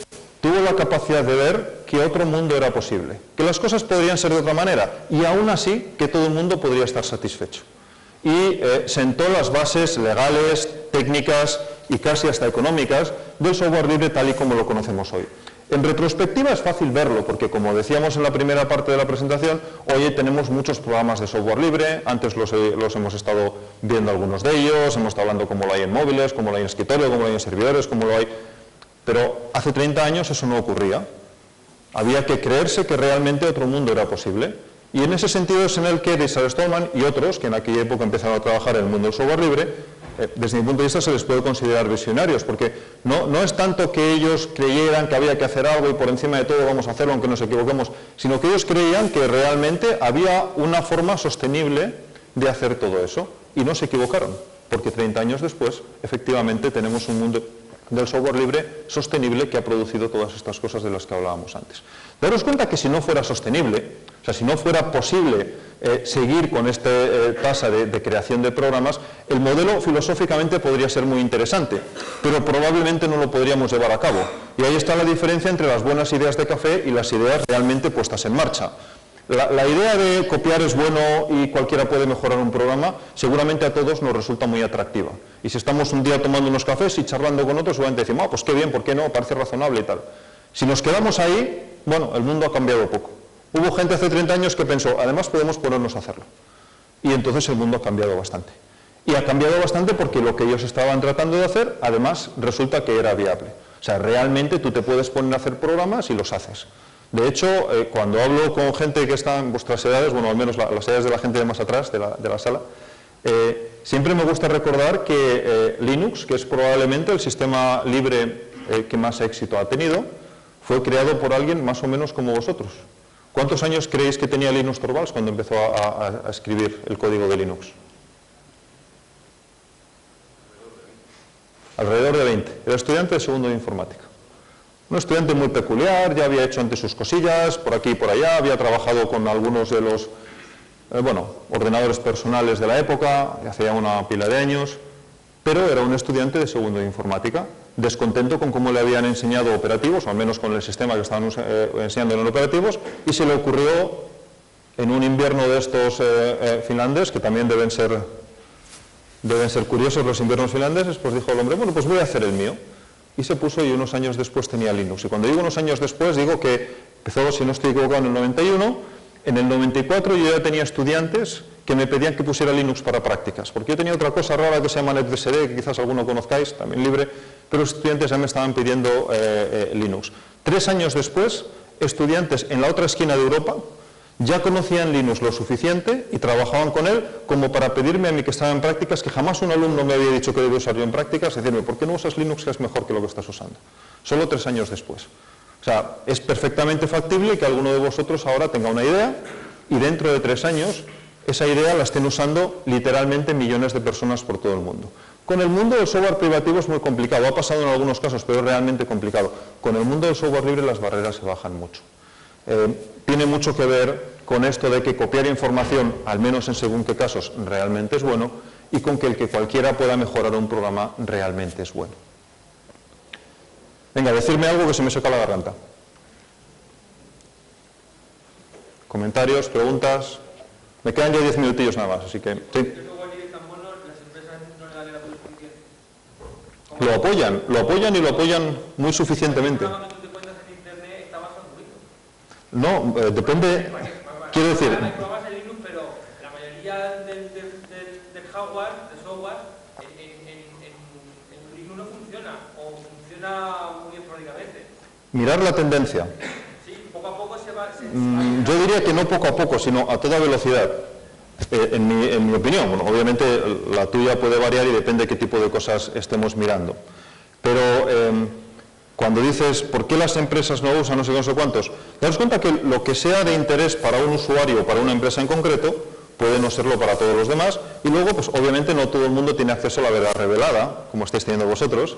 tuvo la capacidad de ver que otro mundo era posible, que las cosas podrían ser de otra manera y aún así que todo el mundo podría estar satisfecho. Y sentó las bases legales, técnicas y casi hasta económicas del software libre tal y como lo conocemos hoy. En retrospectiva es fácil verlo porque, como decíamos en la primera parte de la presentación, hoy tenemos muchos programas de software libre, antes los hemos estado viendo algunos de ellos, hemos estado hablando cómo lo hay en móviles, cómo lo hay en escritorio, cómo lo hay en servidores, cómo lo hay... Pero hace 30 años eso no ocurría. Había que creerse que realmente otro mundo era posible. Y en ese sentido es en el que Richard Stallman y otros, que en aquella época empezaron a trabajar en el mundo del software libre, desde mi punto de vista se les puede considerar visionarios, porque no es tanto que ellos creyeran que había que hacer algo y por encima de todo vamos a hacerlo aunque nos equivoquemos, sino que ellos creían que realmente había una forma sostenible de hacer todo eso. Y no se equivocaron, porque 30 años después, efectivamente, tenemos un mundo del software libre sostenible que ha producido todas estas cosas de las que hablábamos antes. Daros cuenta que si no fuera sostenible, o sea, si no fuera posible seguir con esta tasa de creación de programas, el modelo filosóficamente podría ser muy interesante, pero probablemente no lo podríamos llevar a cabo. Y ahí está la diferencia entre las buenas ideas de café y las ideas realmente puestas en marcha. La idea de copiar es bueno y cualquiera puede mejorar un programa, seguramente a todos nos resulta muy atractiva. Y si estamos un día tomando unos cafés y charlando con otros, seguramente decimos, pues qué bien, ¿por qué no? Parece razonable y tal. Si nos quedamos ahí, bueno, el mundo ha cambiado poco. Hubo gente hace 30 años que pensó, además podemos ponernos a hacerlo. Y entonces el mundo ha cambiado bastante. Y ha cambiado bastante porque lo que ellos estaban tratando de hacer, además, resulta que era viable. O sea, realmente tú te puedes poner a hacer programas y los haces. De hecho, cuando hablo con gente que está en vuestras edades, bueno, al menos las edades de la gente de más atrás de la sala, siempre me gusta recordar que Linux, que es probablemente el sistema libre que más éxito ha tenido, fue creado por alguien más o menos como vosotros. ¿Cuántos años creéis que tenía Linus Torvalds cuando empezó a escribir el código de Linux? Alrededor de 20. Era estudiante de segundo de informática. Un estudiante muy peculiar, ya había hecho antes sus cosillas, por aquí y por allá, había trabajado con algunos de los ordenadores personales de la época, hace ya una pila de años, pero era un estudiante de segundo de informática, descontento con cómo le habían enseñado operativos, o al menos con el sistema que estaban enseñando en operativos, y se le ocurrió, en un invierno de estos finlandeses, que también deben ser curiosos los inviernos finlandeses, pues dijo el hombre, bueno, pues voy a hacer el mío. Y se puso y unos años después tenía Linux. Y cuando digo unos años después, digo que empezó, si no estoy equivocado, en el 91, en el 94 yo ya tenía estudiantes que me pedían que pusiera Linux para prácticas, porque yo tenía otra cosa rara que se llama NetBSD, que quizás alguno conozcáis, también libre, pero los estudiantes ya me estaban pidiendo Linux. 3 años después, estudiantes en la otra esquina de Europa ya conocían Linux lo suficiente y trabajaban con él como para pedirme a mí que estaba en prácticas, que jamás un alumno me había dicho que debía usar yo en prácticas, decirme, ¿por qué no usas Linux que es mejor que lo que estás usando? Solo 3 años después. O sea, es perfectamente factible que alguno de vosotros ahora tenga una idea y dentro de 3 años esa idea la estén usando literalmente millones de personas por todo el mundo. Con el mundo del software privativo es muy complicado, ha pasado en algunos casos, pero es realmente complicado. Con el mundo del software libre las barreras se bajan mucho. Tiene mucho que ver con esto de que copiar información, al menos en según qué casos, realmente es bueno, y con que el que cualquiera pueda mejorar un programa realmente es bueno. Venga, decirme algo que se me seca la garganta. ¿Comentarios, preguntas? Me quedan ya 10 minutillos nada más, así que... Sí. Lo apoyan y lo apoyan muy suficientemente. No, depende, quiero decir... Pero la mayoría del hardware, del software, en Linux no funciona, o funciona muy esporádicamente. Mirar la tendencia. Sí, poco a poco se va... Yo diría que no poco a poco, sino a toda velocidad. En mi opinión, bueno, obviamente la tuya puede variar y depende de qué tipo de cosas estemos mirando. Pero... cuando dices, ¿por qué las empresas no usan no sé cuántos? Te das cuenta que lo que sea de interés para un usuario o para una empresa en concreto, puede no serlo para todos los demás, y luego, pues obviamente no todo el mundo tiene acceso a la verdad revelada, como estáis teniendo vosotros.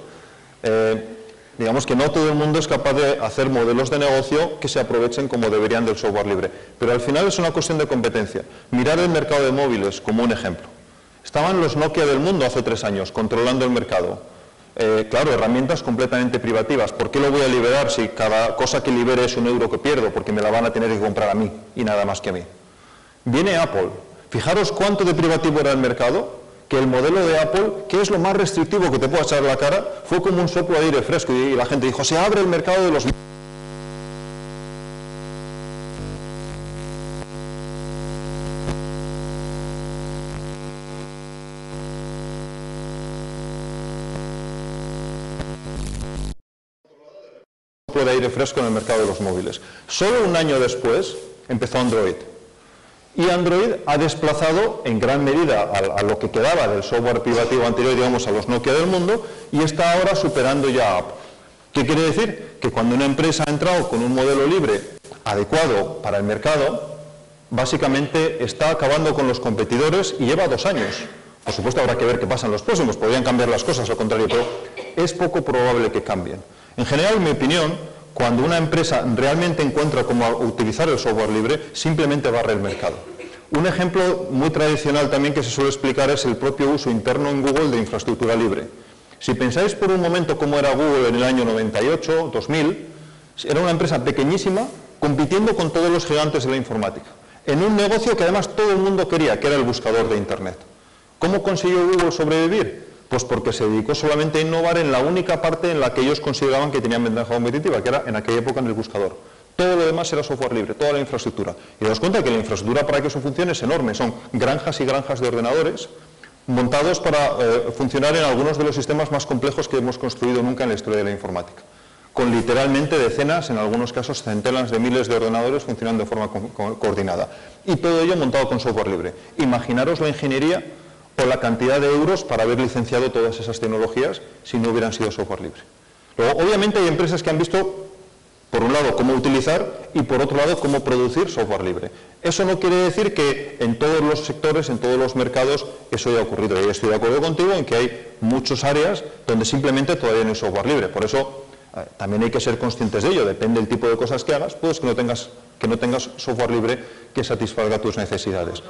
Digamos que no todo el mundo es capaz de hacer modelos de negocio que se aprovechen como deberían del software libre. Pero al final es una cuestión de competencia. Mirar el mercado de móviles como un ejemplo. Estaban los Nokia del mundo hace 3 años, controlando el mercado. Claro, herramientas completamente privativas. ¿Por qué lo voy a liberar si cada cosa que libere es €1 que pierdo? Porque me la van a tener que comprar a mí y nada más que a mí. Viene Apple. Fijaros cuánto de privativo era el mercado, que el modelo de Apple, que es lo más restrictivo que te pueda echar la cara, fue como un soplo de aire fresco y la gente dijo, se abre el mercado de los... de aire fresco en el mercado de los móviles. Solo un año después empezó Android. Y Android ha desplazado en gran medida a lo que quedaba del software privativo anterior, digamos, a los Nokia del mundo, y está ahora superando ya a Apple. ¿Qué quiere decir? Que cuando una empresa ha entrado con un modelo libre adecuado para el mercado, básicamente está acabando con los competidores y lleva 2 años. Por supuesto habrá que ver qué pasa en los próximos, podrían cambiar las cosas, al contrario, pero es poco probable que cambien. En general, en mi opinión, cuando una empresa realmente encuentra cómo utilizar el software libre, simplemente barre el mercado. Un ejemplo muy tradicional también que se suele explicar es el propio uso interno en Google de infraestructura libre. Si pensáis por un momento cómo era Google en el año 98, 2000, era una empresa pequeñísima compitiendo con todos los gigantes de la informática. en un negocio que además todo el mundo quería, que era el buscador de Internet. ¿Cómo consiguió Google sobrevivir? Pues porque se dedicó solamente a innovar en la única parte en la que ellos consideraban que tenían ventaja competitiva, que era en aquella época en el buscador. Todo lo demás era software libre, toda la infraestructura. Y te das cuenta que la infraestructura para que eso funcione es enorme, son granjas y granjas de ordenadores montados para funcionar en algunos de los sistemas más complejos que hemos construido nunca en la historia de la informática, con literalmente decenas, en algunos casos centenas de miles de ordenadores funcionando de forma coordinada. Y todo ello montado con software libre. Imaginaros la ingeniería o la cantidad de euros para haber licenciado todas esas tecnologías si no hubieran sido software libre. Luego, obviamente hay empresas que han visto, por un lado, cómo utilizar y por otro lado, cómo producir software libre. Eso no quiere decir que en todos los sectores, en todos los mercados, eso haya ocurrido. Y estoy de acuerdo contigo en que hay muchas áreas donde simplemente todavía no hay software libre. Por eso, también hay que ser conscientes de ello. Depende del tipo de cosas que hagas, puedes que no tengas software libre que satisfaga tus necesidades.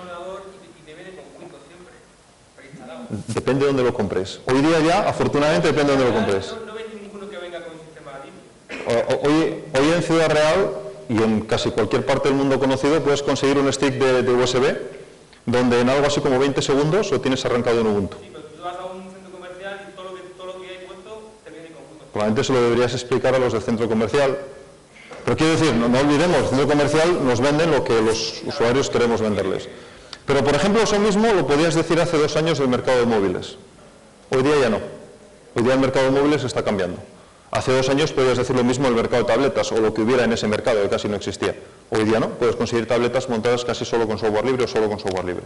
Depende de dónde lo compres. Hoy día ya, afortunadamente, depende de dónde lo compres. No veis ninguno que venga con un sistema libre. Hoy en Ciudad Real y en casi cualquier parte del mundo conocido puedes conseguir un stick de USB donde en algo así como 20 segundos lo tienes arrancado en Ubuntu. Sí, pero tú vas a un centro comercial y todo lo que hay puesto te viene con Ubuntu. Probablemente se lo deberías explicar a los del centro comercial. Pero quiero decir, no olvidemos, el centro comercial nos venden lo que los usuarios queremos venderles. Pero, por ejemplo, eso mismo lo podías decir hace 2 años del mercado de móviles. Hoy día ya no. Hoy día el mercado de móviles está cambiando. Hace 2 años podías decir lo mismo del mercado de tabletas o lo que hubiera en ese mercado, que casi no existía. Hoy día no. Puedes conseguir tabletas montadas casi solo con software libre o solo con software libre.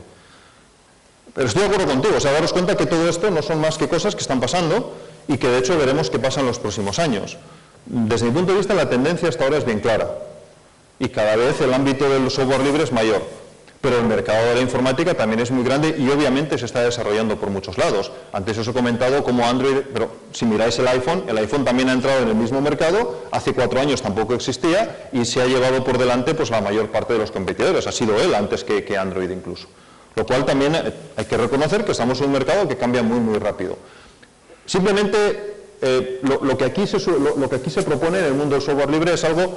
Pero estoy de acuerdo contigo. O sea, daros cuenta que todo esto no son más que cosas que están pasando y que, de hecho, veremos qué pasa en los próximos años. Desde mi punto de vista, la tendencia hasta ahora es bien clara. Y cada vez el ámbito del software libre es mayor. Pero el mercado de la informática también es muy grande y obviamente se está desarrollando por muchos lados. Antes os he comentado cómo Android, pero si miráis el iPhone también ha entrado en el mismo mercado, hace 4 años tampoco existía y se ha llevado por delante pues la mayor parte de los competidores, ha sido él antes que Android incluso. Lo cual también hay que reconocer que estamos en un mercado que cambia muy muy rápido. Simplemente lo que aquí se propone en el mundo del software libre es algo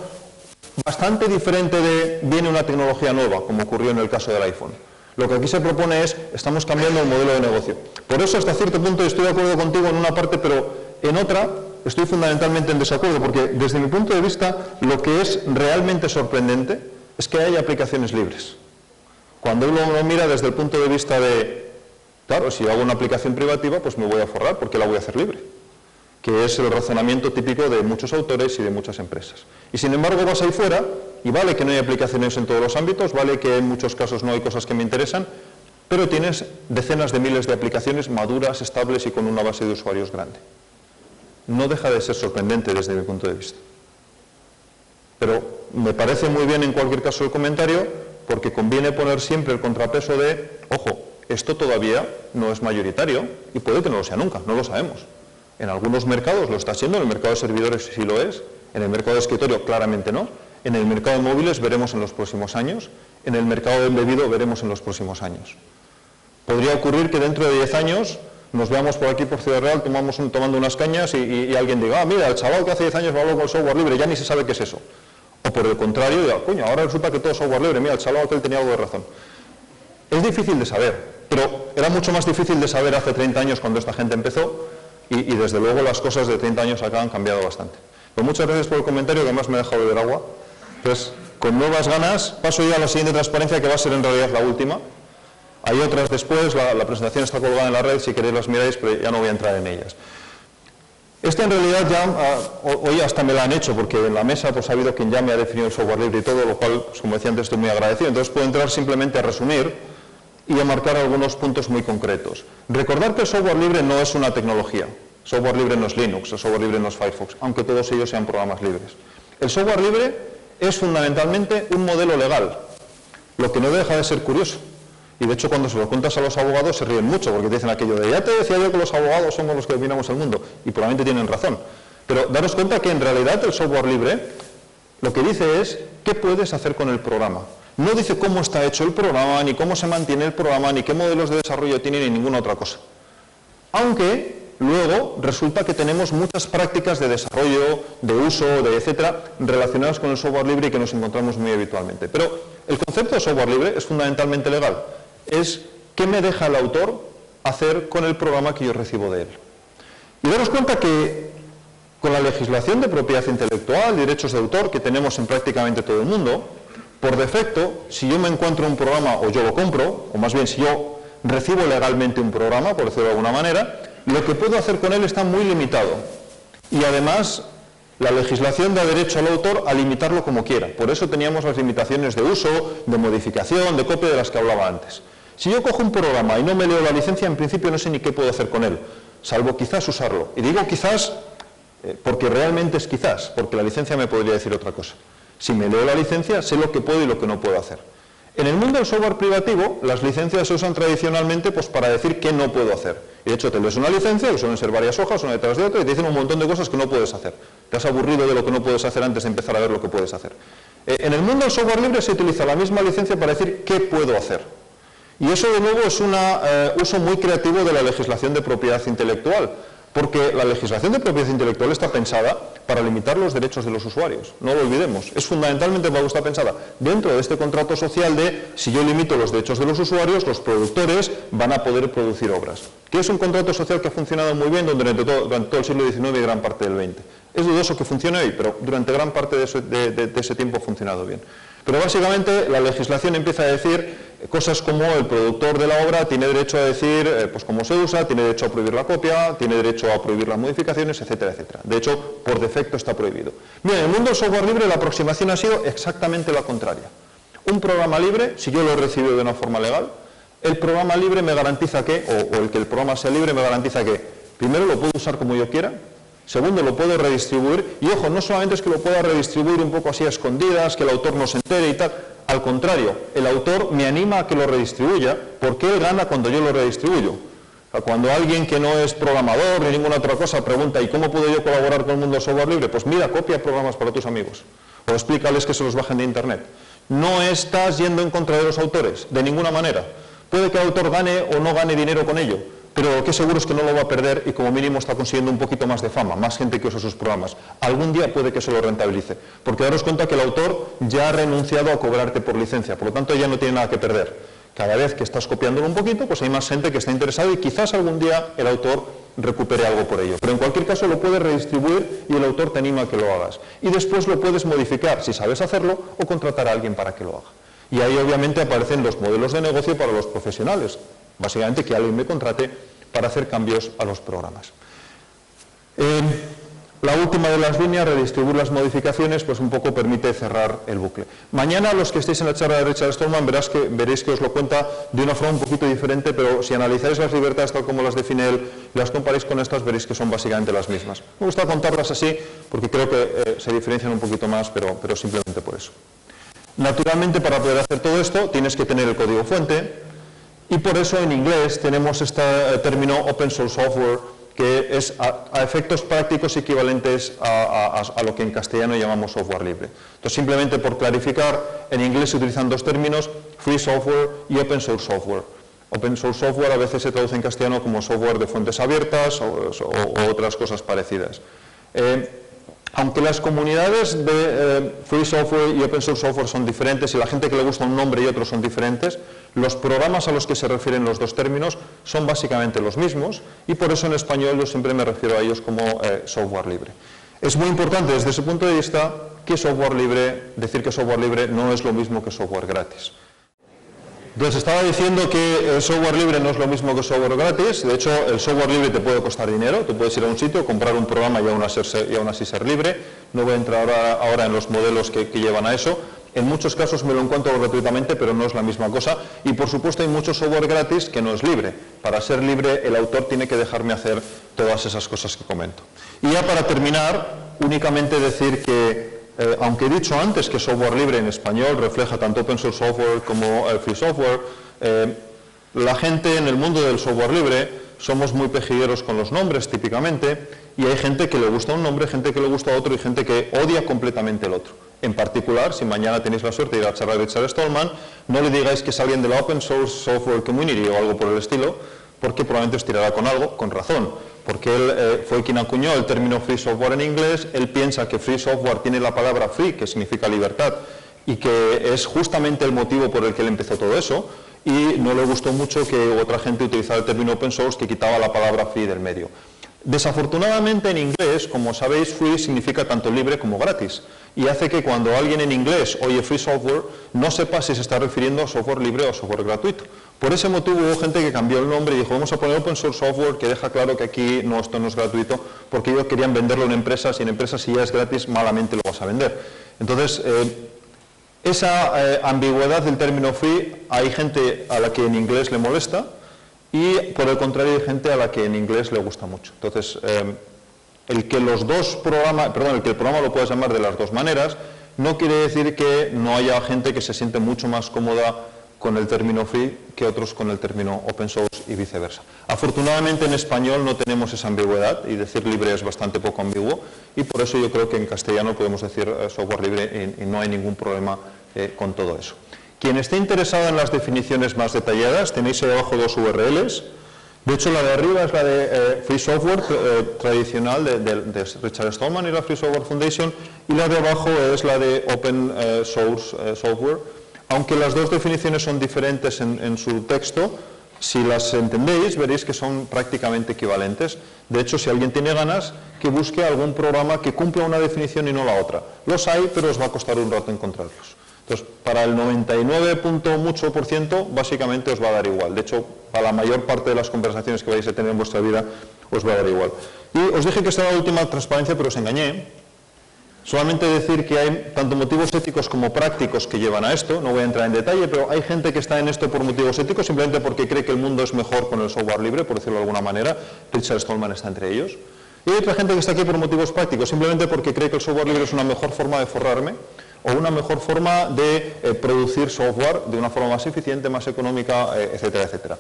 bastante diferente de viene una tecnología nueva, como ocurrió en el caso del iPhone. Lo que aquí se propone es, estamos cambiando el modelo de negocio. Por eso, hasta cierto punto, estoy de acuerdo contigo en una parte, pero en otra estoy fundamentalmente en desacuerdo, porque desde mi punto de vista, lo que es realmente sorprendente es que hay aplicaciones libres. Cuando uno lo mira desde el punto de vista de, claro, si hago una aplicación privativa, pues me voy a forrar, porque la voy a hacer libre, que es el razonamiento típico de muchos autores y de muchas empresas. Y sin embargo vas ahí fuera, y vale que no hay aplicaciones en todos los ámbitos, vale que en muchos casos no hay cosas que me interesan, pero tienes decenas de miles de aplicaciones maduras, estables y con una base de usuarios grande. No deja de ser sorprendente desde mi punto de vista. Pero me parece muy bien en cualquier caso el comentario, porque conviene poner siempre el contrapeso de, ojo, esto todavía no es mayoritario, y puede que no lo sea nunca, no lo sabemos. En algunos mercados lo está siendo, en el mercado de servidores sí lo es, en el mercado de escritorio claramente no, en el mercado de móviles veremos en los próximos años, en el mercado de embebido veremos en los próximos años. Podría ocurrir que dentro de 10 años nos veamos por aquí por Ciudad Real tomando unas cañas y alguien diga, mira, el chaval que hace 10 años habló con el software libre, ya ni se sabe qué es eso. O por el contrario, diga, coño, ahora resulta que todo es software libre, mira, el chaval aquel tenía algo de razón. Es difícil de saber, pero era mucho más difícil de saber hace 30 años cuando esta gente empezó y desde luego las cosas de 30 años acá han cambiado bastante. Pues muchas gracias por el comentario, que además me ha dejado beber agua. Entonces, con nuevas ganas, paso ya a la siguiente transparencia, que va a ser en realidad la última. Hay otras después, la presentación está colgada en la red, si queréis las miráis, pero ya no voy a entrar en ellas. Esta en realidad ya, hoy hasta me la han hecho, porque en la mesa pues ha habido quien ya me ha definido el software libre y todo, lo cual, pues, como decía antes, estoy muy agradecido. Entonces puedo entrar simplemente a resumir y a marcar algunos puntos muy concretos. Recordar que el software libre no es una tecnología. Software libre no es Linux, el software libre no es Firefox, aunque todos ellos sean programas libres. El software libre es fundamentalmente un modelo legal, lo que no deja de ser curioso. Y de hecho cuando se lo cuentas a los abogados se ríen mucho, porque te dicen aquello de, ya te decía yo que los abogados somos los que dominamos el mundo, y probablemente tienen razón. Pero daros cuenta que en realidad el software libre lo que dice es qué puedes hacer con el programa. No dice cómo está hecho el programa, ni cómo se mantiene el programa, ni qué modelos de desarrollo tiene, ni ninguna otra cosa. Aunque luego resulta que tenemos muchas prácticas de desarrollo, de uso, de etcétera, relacionadas con el software libre y que nos encontramos muy habitualmente. Pero el concepto de software libre es fundamentalmente legal. Es qué me deja el autor hacer con el programa que yo recibo de él. Y daros cuenta que con la legislación de propiedad intelectual, derechos de autor que tenemos en prácticamente todo el mundo, por defecto, si yo me encuentro un programa o yo lo compro, o más bien si yo recibo legalmente un programa, por decirlo de alguna manera, lo que puedo hacer con él está muy limitado. Y además, la legislación da derecho al autor a limitarlo como quiera. Por eso teníamos las limitaciones de uso, de modificación, de copia de las que hablaba antes. Si yo cojo un programa y no me leo la licencia, en principio no sé ni qué puedo hacer con él, salvo quizás usarlo. Y digo quizás porque realmente es quizás, porque la licencia me podría decir otra cosa. Si me leo la licencia, sé lo que puedo y lo que no puedo hacer. En el mundo del software privativo, las licencias se usan tradicionalmente pues, para decir qué no puedo hacer. Y de hecho, te lees una licencia, que suelen ser varias hojas, una detrás de otra, y te dicen un montón de cosas que no puedes hacer. Te has aburrido de lo que no puedes hacer antes de empezar a ver lo que puedes hacer. En el mundo del software libre se utiliza la misma licencia para decir qué puedo hacer. Y eso, de nuevo, es un uso muy creativo de la legislación de propiedad intelectual. Porque la legislación de propiedad intelectual está pensada para limitar los derechos de los usuarios, no lo olvidemos, es fundamentalmente para lo que está pensada. Dentro de este contrato social de, si yo limito los derechos de los usuarios, los productores van a poder producir obras. Que es un contrato social que ha funcionado muy bien durante todo el siglo XIX y gran parte del XX. Es dudoso que funcione hoy, pero durante gran parte de ese tiempo ha funcionado bien. Pero básicamente la legislación empieza a decir cosas como el productor de la obra tiene derecho a decir pues cómo se usa, tiene derecho a prohibir la copia, tiene derecho a prohibir las modificaciones, etcétera, etcétera. De hecho, por defecto está prohibido. Bien, en el mundo del software libre la aproximación ha sido exactamente la contraria. Un programa libre, si yo lo he recibido de una forma legal, el programa libre me garantiza que, o el que el programa sea libre me garantiza que, primero lo puedo usar como yo quiera, segundo, lo puedo redistribuir, y ojo, no solamente es que lo pueda redistribuir un poco así a escondidas, que el autor no se entere y tal, al contrario, el autor me anima a que lo redistribuya, porque él gana cuando yo lo redistribuyo. Cuando alguien que no es programador ni ninguna otra cosa pregunta, ¿y cómo puedo yo colaborar con el mundo del software libre? Pues mira, copia programas para tus amigos, o explícales que se los bajen de internet. No estás yendo en contra de los autores, de ninguna manera. Puede que el autor gane o no gane dinero con ello, pero lo que seguro es que no lo va a perder y como mínimo está consiguiendo un poquito más de fama, más gente que usa sus programas. Algún día puede que se lo rentabilice, porque daros cuenta que el autor ya ha renunciado a cobrarte por licencia, por lo tanto ya no tiene nada que perder. Cada vez que estás copiándolo un poquito, pues hay más gente que está interesada y quizás algún día el autor recupere algo por ello. Pero en cualquier caso lo puedes redistribuir y el autor te anima a que lo hagas. Y después lo puedes modificar, si sabes hacerlo, o contratar a alguien para que lo haga. Y ahí obviamente aparecen los modelos de negocio para los profesionales. Básicamente que alguien me contrate para hacer cambios a los programas. La última de las líneas, redistribuir las modificaciones, pues un poco permite cerrar el bucle. Mañana los que estéis en la charla de Richard Stallman veréis que os lo cuenta de una forma un poquito diferente, pero si analizáis las libertades tal como las define él y las comparáis con estas, veréis que son básicamente las mismas. Me gusta contarlas así porque creo que se diferencian un poquito más, pero simplemente por eso. Naturalmente, para poder hacer todo esto, tienes que tener el código fuente, y por eso en inglés tenemos este término Open Source Software, que es a efectos prácticos equivalentes a lo que en castellano llamamos software libre. Entonces, simplemente por clarificar, en inglés se utilizan dos términos, Free Software y Open Source Software. Open Source Software a veces se traduce en castellano como software de fuentes abiertas o otras cosas parecidas. Aunque las comunidades de Free Software y Open Source Software son diferentes y la gente que le gusta un nombre y otro son diferentes, los programas a los que se refieren los dos términos son básicamente los mismos y por eso en español yo siempre me refiero a ellos como software libre. Es muy importante desde ese punto de vista que software libre, decir que software libre no es lo mismo que software gratis. Entonces estaba diciendo que el software libre no es lo mismo que software gratis. De hecho, el software libre te puede costar dinero. Tú puedes ir a un sitio, comprar un programa y aún así ser libre. No voy a entrar ahora en los modelos que llevan a eso. En muchos casos me lo encuentro gratuitamente, pero no es la misma cosa. Y por supuesto hay mucho software gratis que no es libre. Para ser libre, el autor tiene que dejarme hacer todas esas cosas que comento. Y ya para terminar, únicamente decir que aunque he dicho antes que software libre en español refleja tanto open source software como free software, la gente en el mundo del software libre somos muy pejigueros con los nombres típicamente y hay gente que le gusta un nombre, gente que le gusta otro y gente que odia completamente el otro. En particular, si mañana tenéis la suerte de ir a charlar de Richard Stallman, no le digáis que es alguien de la Open Source Software Community o algo por el estilo, porque probablemente os tirará con algo, con razón. porque él fue quien acuñó el término free software en inglés. Él piensa que free software tiene la palabra free, que significa libertad, y que es justamente el motivo por el que él empezó todo eso, y no le gustó mucho que otra gente utilizara el término open source, que quitaba la palabra free del medio. Desafortunadamente en inglés, como sabéis, free significa tanto libre como gratis, y hace que cuando alguien en inglés oye free software no sepa si se está refiriendo a software libre o software gratuito. Por ese motivo hubo gente que cambió el nombre y dijo, vamos a poner open source software, que deja claro que aquí no, esto no es gratuito, porque ellos querían venderlo en empresas, y en empresas si ya es gratis malamente lo vas a vender. Entonces, esa ambigüedad del término free, hay gente a la que en inglés le molesta, y por el contrario hay gente a la que en inglés le gusta mucho. Entonces, el que el programa lo puedas llamar de las dos maneras, no quiere decir que no haya gente que se siente mucho más cómoda con el término free que otros con el término open source y viceversa. Afortunadamente en español no tenemos esa ambigüedad, y decir libre es bastante poco ambiguo, y por eso yo creo que en castellano podemos decir software libre y no hay ningún problema con todo eso. Quien esté interesado en las definiciones más detalladas, tenéis ahí abajo dos URLs. De hecho, la de arriba es la de Free Software tradicional de Richard Stallman y la Free Software Foundation, y la de abajo es la de Open Source Software. Aunque las dos definiciones son diferentes en su texto, si las entendéis veréis que son prácticamente equivalentes. De hecho, si alguien tiene ganas, que busque algún programa que cumpla una definición y no la otra. Los hay, pero os va a costar un rato encontrarlos. Entonces, para el 99% básicamente os va a dar igual. De hecho, para la mayor parte de las conversaciones que vais a tener en vuestra vida os va a dar igual. Y os dije que esta era la última transparencia, pero os engañé. Solamente decir que hay tanto motivos éticos como prácticos que llevan a esto. No voy a entrar en detalle, pero hay gente que está en esto por motivos éticos, simplemente porque cree que el mundo es mejor con el software libre, por decirlo de alguna manera. Richard Stallman está entre ellos. Y hay otra gente que está aquí por motivos prácticos, simplemente porque cree que el software libre es una mejor forma de forrarme, o una mejor forma de producir software de una forma más eficiente, más económica, etcétera, etcétera.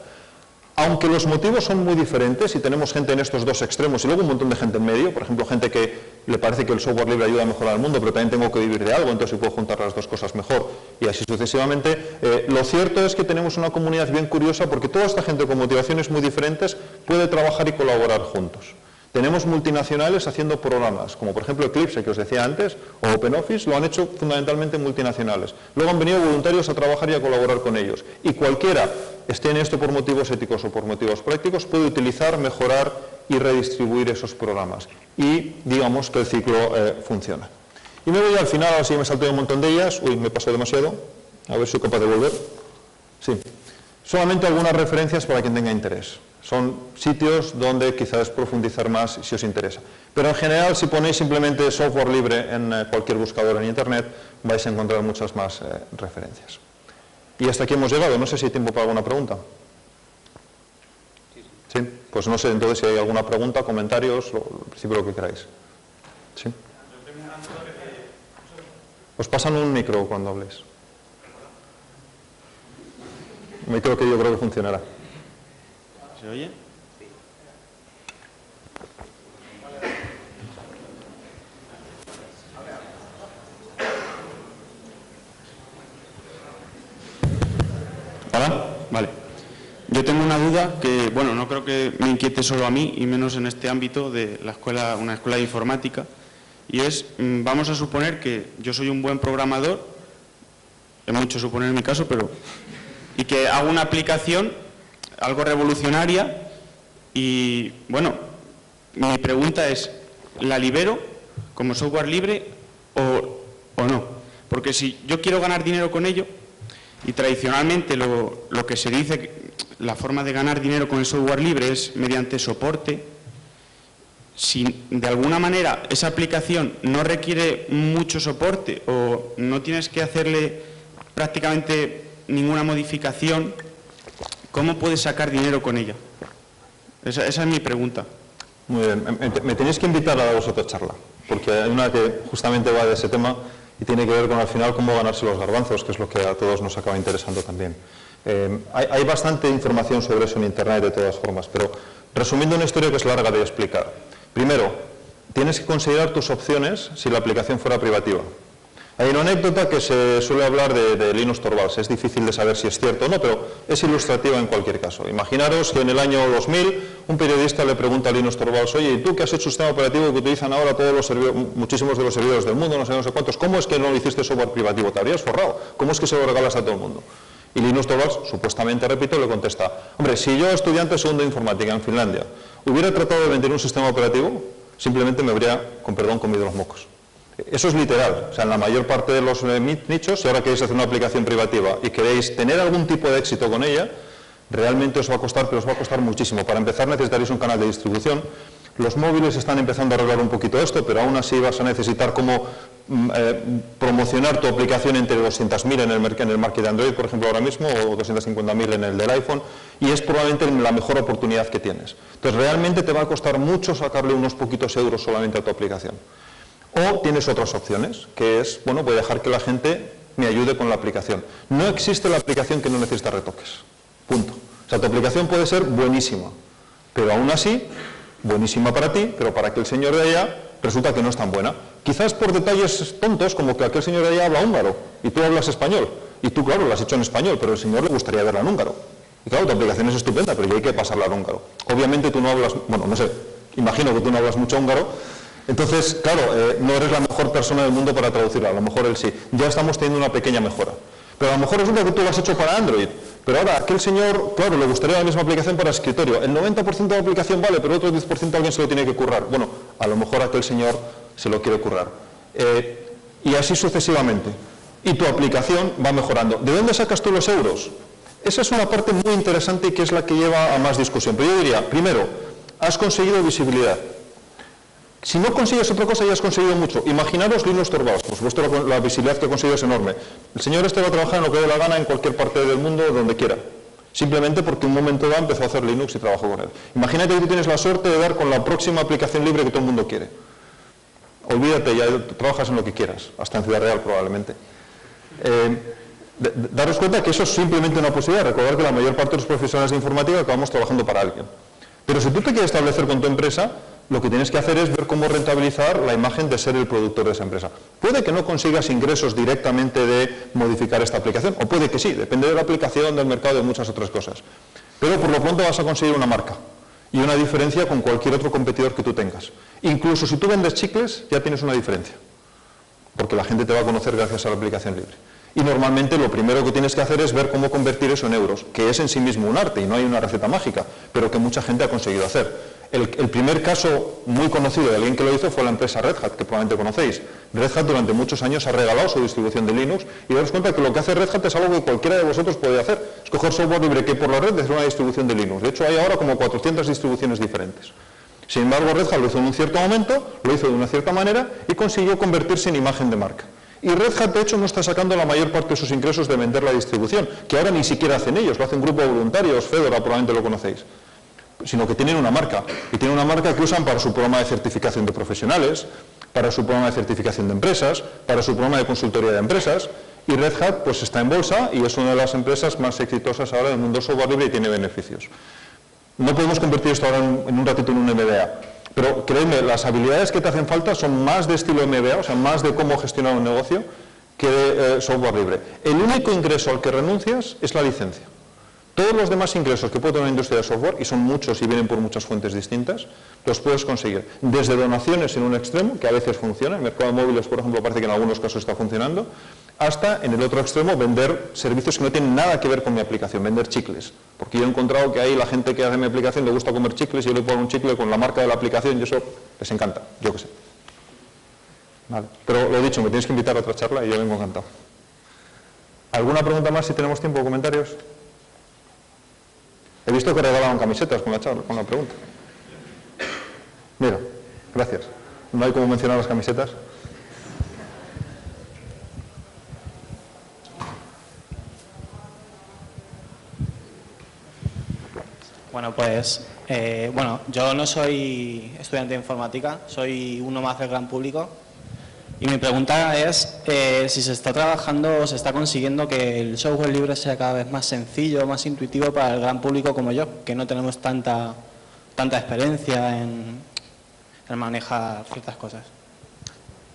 Aunque los motivos son muy diferentes, y tenemos gente en estos dos extremos y luego un montón de gente en medio, por ejemplo, gente que le parece que el software libre ayuda a mejorar el mundo, pero también tengo que vivir de algo, entonces si puedo juntar las dos cosas mejor, y así sucesivamente. Lo cierto es que tenemos una comunidad bien curiosa, porque toda esta gente con motivaciones muy diferentes puede trabajar y colaborar juntos. Tenemos multinacionales haciendo programas, como por ejemplo Eclipse, que os decía antes, o OpenOffice, lo han hecho fundamentalmente multinacionales. Luego han venido voluntarios a trabajar y a colaborar con ellos. Y cualquiera, esté en esto por motivos éticos o por motivos prácticos, puede utilizar, mejorar y redistribuir esos programas. Y digamos que el ciclo funciona. Y me voy al final, ahora sí me salto un montón de ellas. Uy, me paso demasiado. A ver si soy capaz de volver. Sí. Solamente algunas referencias para quien tenga interés. Son sitios donde quizás profundizar más si os interesa. Pero en general, si ponéis simplemente software libre en cualquier buscador en Internet, vais a encontrar muchas más referencias. Y hasta aquí hemos llegado. No sé si hay tiempo para alguna pregunta. Sí, pues no sé, entonces si hay alguna pregunta, comentarios, al principio lo que queráis. Sí. Os pasan un micro cuando habléis. Un micro que yo creo que funcionará. ¿Se oye? ¿Hola? Vale. Yo tengo una duda que, bueno, no creo que me inquiete solo a mí, y menos en este ámbito de la escuela, una escuela de informática, y es, vamos a suponer que yo soy un buen programador, es mucho suponer en mi caso, pero, y que hago una aplicación algo revolucionaria y, bueno, mi pregunta es, ¿la libero como software libre o no? Porque si yo quiero ganar dinero con ello, y tradicionalmente lo que se dice, la forma de ganar dinero con el software libre es mediante soporte, si de alguna manera esa aplicación no requiere mucho soporte o no tienes que hacerle prácticamente ninguna modificación, ¿cómo puedes sacar dinero con ella? Esa es mi pregunta. Muy bien. Me tenéis que invitar a daros otra charla, porque hay una que justamente va de ese tema y tiene que ver con al final cómo ganarse los garbanzos, que es lo que a todos nos acaba interesando también. Hay bastante información sobre eso en Internet de todas formas, pero resumiendo una historia que es larga de explicar. Primero, tienes que considerar tus opciones si la aplicación fuera privativa. Hay una anécdota que se suele hablar de Linus Torvalds, es difícil de saber si es cierto o no, pero es ilustrativa en cualquier caso. Imaginaros que en el año 2000 un periodista le pregunta a Linus Torvalds, oye, ¿y tú que has hecho un sistema operativo que utilizan ahora todos los muchísimos de los servidores del mundo, no sé cuántos, cómo es que no lo hiciste software privativo? Te habrías forrado, ¿cómo es que se lo regalas a todo el mundo? Y Linus Torvalds, supuestamente, repito, le contesta, hombre, si yo, estudiante de segundo de informática en Finlandia, hubiera tratado de vender un sistema operativo, simplemente me habría, con perdón, comido los mocos. Eso es literal, o sea, en la mayor parte de los nichos, si ahora queréis hacer una aplicación privativa y queréis tener algún tipo de éxito con ella, realmente os va a costar, pero os va a costar muchísimo. Para empezar necesitaréis un canal de distribución. Los móviles están empezando a arreglar un poquito esto, pero aún así vas a necesitar cómo promocionar tu aplicación entre 200.000 en el market de Android, por ejemplo, ahora mismo, o 250.000 en el del iPhone, y es probablemente la mejor oportunidad que tienes. Entonces, realmente te va a costar mucho sacarle unos poquitos euros solamente a tu aplicación. O tienes otras opciones, que es, bueno, voy a dejar que la gente me ayude con la aplicación. No existe la aplicación que no necesita retoques. Punto. O sea, tu aplicación puede ser buenísima, pero aún así, buenísima para ti, pero para aquel señor de allá resulta que no es tan buena. Quizás por detalles tontos, como que aquel señor de allá habla húngaro y tú hablas español. Y tú, claro, lo has hecho en español, pero al señor le gustaría verla en húngaro. Y claro, tu aplicación es estupenda, pero ya hay que pasarla al húngaro. Obviamente tú no hablas, bueno, no sé, imagino que tú no hablas mucho húngaro. Entonces, claro, no eres la mejor persona del mundo para traducirla, a lo mejor él sí. Ya estamos teniendo una pequeña mejora. Pero a lo mejor resulta que tú lo has hecho para Android. Pero ahora, aquel señor, claro, le gustaría la misma aplicación para escritorio. El 90% de la aplicación vale, pero el otro 10% alguien se lo tiene que currar. Bueno, a lo mejor aquel señor se lo quiere currar. Y así sucesivamente. Y tu aplicación va mejorando. ¿De dónde sacas tú los euros? Esa es una parte muy interesante y que es la que lleva a más discusión. Pero yo diría, primero, has conseguido visibilidad. Si no consigues otra cosa, ya has conseguido mucho. Imaginaros Linus Torvalds, por supuesto la visibilidad que ha conseguido es enorme. El señor este va a trabajar en lo que dé la gana en cualquier parte del mundo, donde quiera. Simplemente porque un momento dado empezó a hacer Linux y trabajó con él. Imagínate que tú tienes la suerte de dar con la próxima aplicación libre que todo el mundo quiere. Olvídate, ya trabajas en lo que quieras, hasta en Ciudad Real probablemente. Daros cuenta que eso es simplemente una posibilidad. Recordar que la mayor parte de los profesionales de informática acabamos trabajando para alguien. Pero si tú te quieres establecer con tu empresa, lo que tienes que hacer es ver cómo rentabilizar la imagen de ser el productor de esa empresa. Puede que no consigas ingresos directamente de modificar esta aplicación, o puede que sí, depende de la aplicación, del mercado y de muchas otras cosas. Pero por lo pronto vas a conseguir una marca y una diferencia con cualquier otro competidor que tú tengas. Incluso si tú vendes chicles, ya tienes una diferencia, porque la gente te va a conocer gracias a la aplicación libre. Y normalmente lo primero que tienes que hacer es ver cómo convertir eso en euros, que es en sí mismo un arte y no hay una receta mágica, pero que mucha gente ha conseguido hacer. El primer caso muy conocido de alguien que lo hizo fue la empresa Red Hat, que probablemente conocéis. Red Hat durante muchos años ha regalado su distribución de Linux y daros cuenta que lo que hace Red Hat es algo que cualquiera de vosotros puede hacer. Es coger software libre que por la red y hacer una distribución de Linux. De hecho hay ahora como 400 distribuciones diferentes. Sin embargo, Red Hat lo hizo en un cierto momento, lo hizo de una cierta manera y consiguió convertirse en imagen de marca. Y Red Hat, de hecho, no está sacando la mayor parte de sus ingresos de vender la distribución, que ahora ni siquiera hacen ellos, lo hace un grupo de voluntarios, Fedora, probablemente lo conocéis, sino que tienen una marca, y tienen una marca que usan para su programa de certificación de profesionales, para su programa de certificación de empresas, para su programa de consultoría de empresas, y Red Hat pues está en bolsa y es una de las empresas más exitosas ahora del mundo software libre y tiene beneficios. No podemos convertir esto ahora en un ratito en un MBA. Pero créeme, las habilidades que te hacen falta son más de estilo MBA, o sea, más de cómo gestionar un negocio, que de software libre. El único ingreso al que renuncias es la licencia. Todos los demás ingresos que puede tener una industria de software, y son muchos y vienen por muchas fuentes distintas, los puedes conseguir. Desde donaciones en un extremo, que a veces funciona, el mercado de móviles, por ejemplo, parece que en algunos casos está funcionando, hasta en el otro extremo vender servicios que no tienen nada que ver con mi aplicación, vender chicles. Porque yo he encontrado que ahí la gente que hace mi aplicación le gusta comer chicles y yo le pongo un chicle con la marca de la aplicación y eso les encanta, yo qué sé. Vale. Pero lo dicho, me tienes que invitar a otra charla y yo vengo encantado. ¿Alguna pregunta más si tenemos tiempo o comentarios? He visto que regalaban camisetas con la charla, con la pregunta. Mira, gracias. ¿No hay cómo mencionar las camisetas? Bueno, pues, yo no soy estudiante de informática, soy uno más del gran público. Y mi pregunta es si se está trabajando o se está consiguiendo que el software libre sea cada vez más sencillo, más intuitivo para el gran público como yo, que no tenemos tanta experiencia en manejar ciertas cosas.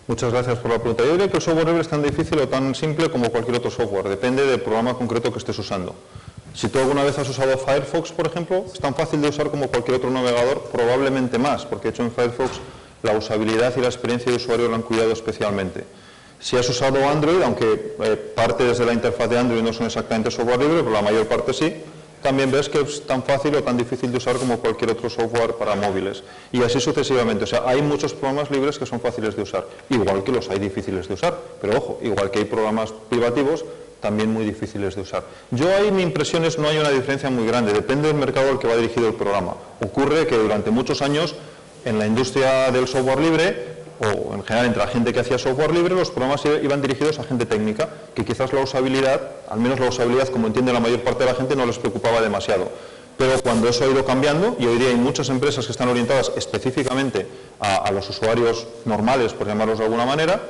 Muchas gracias por la pregunta. Yo diría que el software libre es tan difícil o tan simple como cualquier otro software, depende del programa concreto que estés usando. Si tú alguna vez has usado Firefox, por ejemplo, es tan fácil de usar como cualquier otro navegador, probablemente más, porque de hecho en Firefox la usabilidad y la experiencia de usuario lo han cuidado especialmente. Si has usado Android, aunque partes de la interfaz de Android no son exactamente software libre, pero la mayor parte sí, también ves que es tan fácil o tan difícil de usar como cualquier otro software para móviles. Y así sucesivamente. O sea, hay muchos programas libres que son fáciles de usar, igual que los hay difíciles de usar. Pero ojo, igual que hay programas privativos, también muy difíciles de usar. Yo ahí mi impresión es no hay una diferencia muy grande, depende del mercado al que va dirigido el programa. Ocurre que durante muchos años en la industria del software libre, o en general entre la gente que hacía software libre, los programas iban dirigidos a gente técnica, que quizás la usabilidad, al menos la usabilidad como entiende la mayor parte de la gente, no les preocupaba demasiado. Pero cuando eso ha ido cambiando, y hoy día hay muchas empresas que están orientadas específicamente a los usuarios normales, por llamarlos de alguna manera,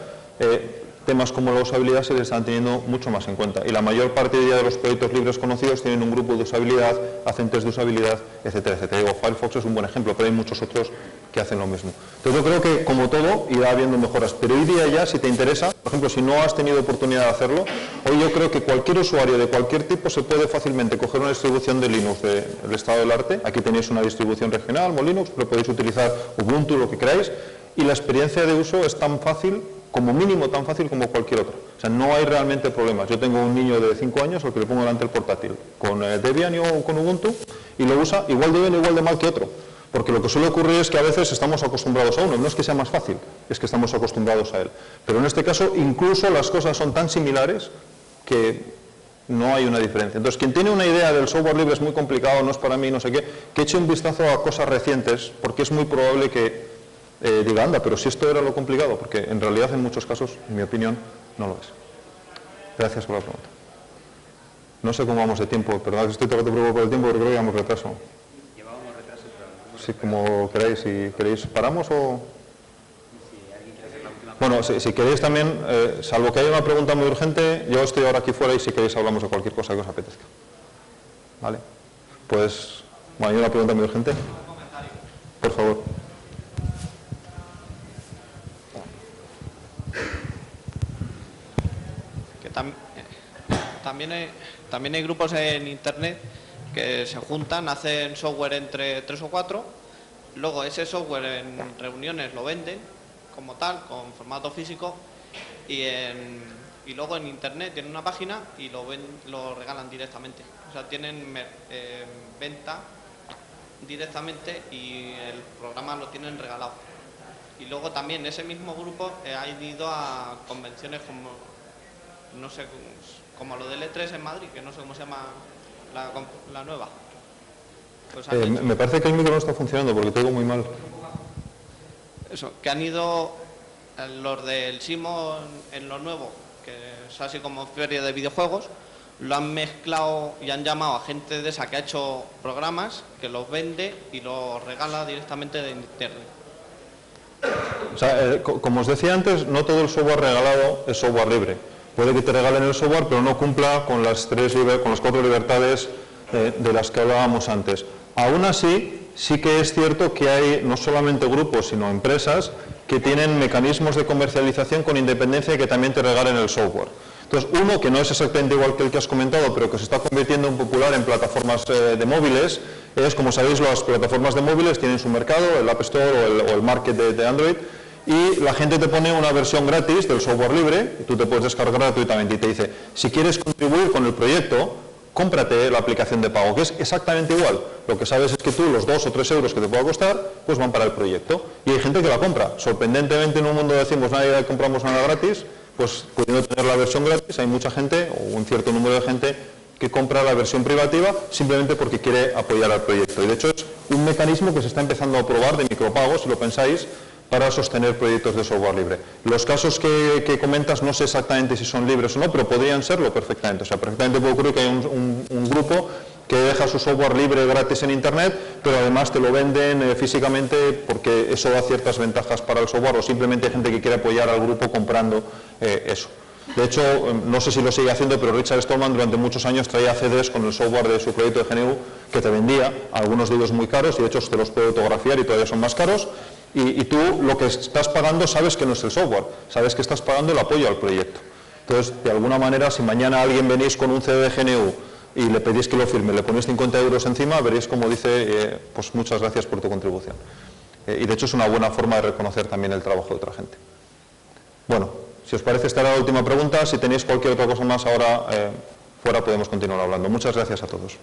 temas como la usabilidad se les están teniendo mucho más en cuenta. Y la mayor parte de los proyectos libres conocidos tienen un grupo de usabilidad, hacen test de usabilidad, etcétera, etcétera. Digo, Firefox es un buen ejemplo, pero hay muchos otros que hacen lo mismo. Entonces yo creo que, como todo, irá habiendo mejoras. Pero hoy día ya, si te interesa, por ejemplo, si no has tenido oportunidad de hacerlo, hoy yo creo que cualquier usuario de cualquier tipo se puede fácilmente coger una distribución de Linux del estado del arte. Aquí tenéis una distribución regional, Molinux, pero podéis utilizar Ubuntu, lo que queráis, y la experiencia de uso es tan fácil, como mínimo tan fácil como cualquier otra. O sea, no hay realmente problemas. Yo tengo un niño de 5 años al que le pongo delante el portátil con Debian o con Ubuntu y lo usa igual de bien o igual de mal que otro. Porque lo que suele ocurrir es que a veces estamos acostumbrados a uno. No es que sea más fácil, es que estamos acostumbrados a él. Pero en este caso, incluso las cosas son tan similares que no hay una diferencia. Entonces, quien tiene una idea del software libre es muy complicado, no es para mí, no sé qué, que eche un vistazo a cosas recientes, porque es muy probable que diga, anda, pero si esto era lo complicado, porque en realidad en muchos casos, en mi opinión, no lo es. Gracias por la pregunta. No sé cómo vamos de tiempo, perdón que estoy todo el rato preocupado por el tiempo, pero creo que llevamos retraso. Llevábamos retraso, pero... Sí, como queráis, si queréis, ¿paramos o...? Si alguien quiere hacer la última Bueno, si queréis también, salvo que haya una pregunta muy urgente, yo estoy ahora aquí fuera y si queréis hablamos de cualquier cosa que os apetezca. ¿Vale? Pues, bueno, hay una pregunta muy urgente. Por favor. También hay grupos en internet que se juntan, hacen software entre 3 o 4, luego ese software en reuniones lo venden como tal, con formato físico, y luego en internet tienen una página y lo regalan directamente. O sea, tienen venta directamente y el programa lo tienen regalado. Y luego también ese mismo grupo ha ido a convenciones como, no sé, como lo del E3 en Madrid, que no sé cómo se llama la nueva. Pues me parece que el micro no está funcionando porque te oigo muy mal. Eso, que han ido los del Simo en lo nuevo, que es así como feria de videojuegos, lo han mezclado y han llamado a gente de esa que ha hecho programas, que los vende y los regala directamente de internet. O sea, como os decía antes, no todo el software regalado es software libre. Puede que te regalen el software, pero no cumpla con las 4 libertades de las que hablábamos antes. Aún así, sí que es cierto que hay no solamente grupos, sino empresas que tienen mecanismos de comercialización con independencia de que también te regalen el software. Entonces, uno que no es exactamente igual que el que has comentado, pero que se está convirtiendo en popular en plataformas de móviles, es, como sabéis, las plataformas de móviles tienen su mercado, el App Store o el Market de Android, y la gente te pone una versión gratis del software libre, y tú te puedes descargar gratuitamente y te dice, si quieres contribuir con el proyecto, cómprate la aplicación de pago, que es exactamente igual. Lo que sabes es que tú los 2 o 3 euros que te pueda costar, pues van para el proyecto. Y hay gente que la compra. Sorprendentemente en un mundo decimos, nadie compramos nada gratis, pues pudiendo tener la versión gratis, hay mucha gente, o un cierto número de gente, que compra la versión privativa simplemente porque quiere apoyar al proyecto. Y de hecho es un mecanismo que se está empezando a probar de micropagos, si lo pensáis, para sostener proyectos de software libre. Los casos que comentas no sé exactamente si son libres o no, pero podrían serlo perfectamente. O sea, perfectamente puede ocurrir que hay un grupo que deja su software libre gratis en Internet, pero además te lo venden físicamente porque eso da ciertas ventajas para el software, o simplemente hay gente que quiere apoyar al grupo comprando eso. De hecho, no sé si lo sigue haciendo, pero Richard Stallman durante muchos años traía CDs con el software de su proyecto de GNU que te vendía, algunos de ellos muy caros, y de hecho te los puede autografiar y todavía son más caros, y tú lo que estás pagando sabes que no es el software, sabes que estás pagando el apoyo al proyecto. Entonces, de alguna manera, si mañana alguien venís con un CD de GNU y le pedís que lo firme, le ponéis 50 euros encima, veréis como dice, pues muchas gracias por tu contribución. Y de hecho es una buena forma de reconocer también el trabajo de otra gente. Bueno, si os parece, esta era la última pregunta. Si tenéis cualquier otra cosa más ahora fuera, podemos continuar hablando. Muchas gracias a todos.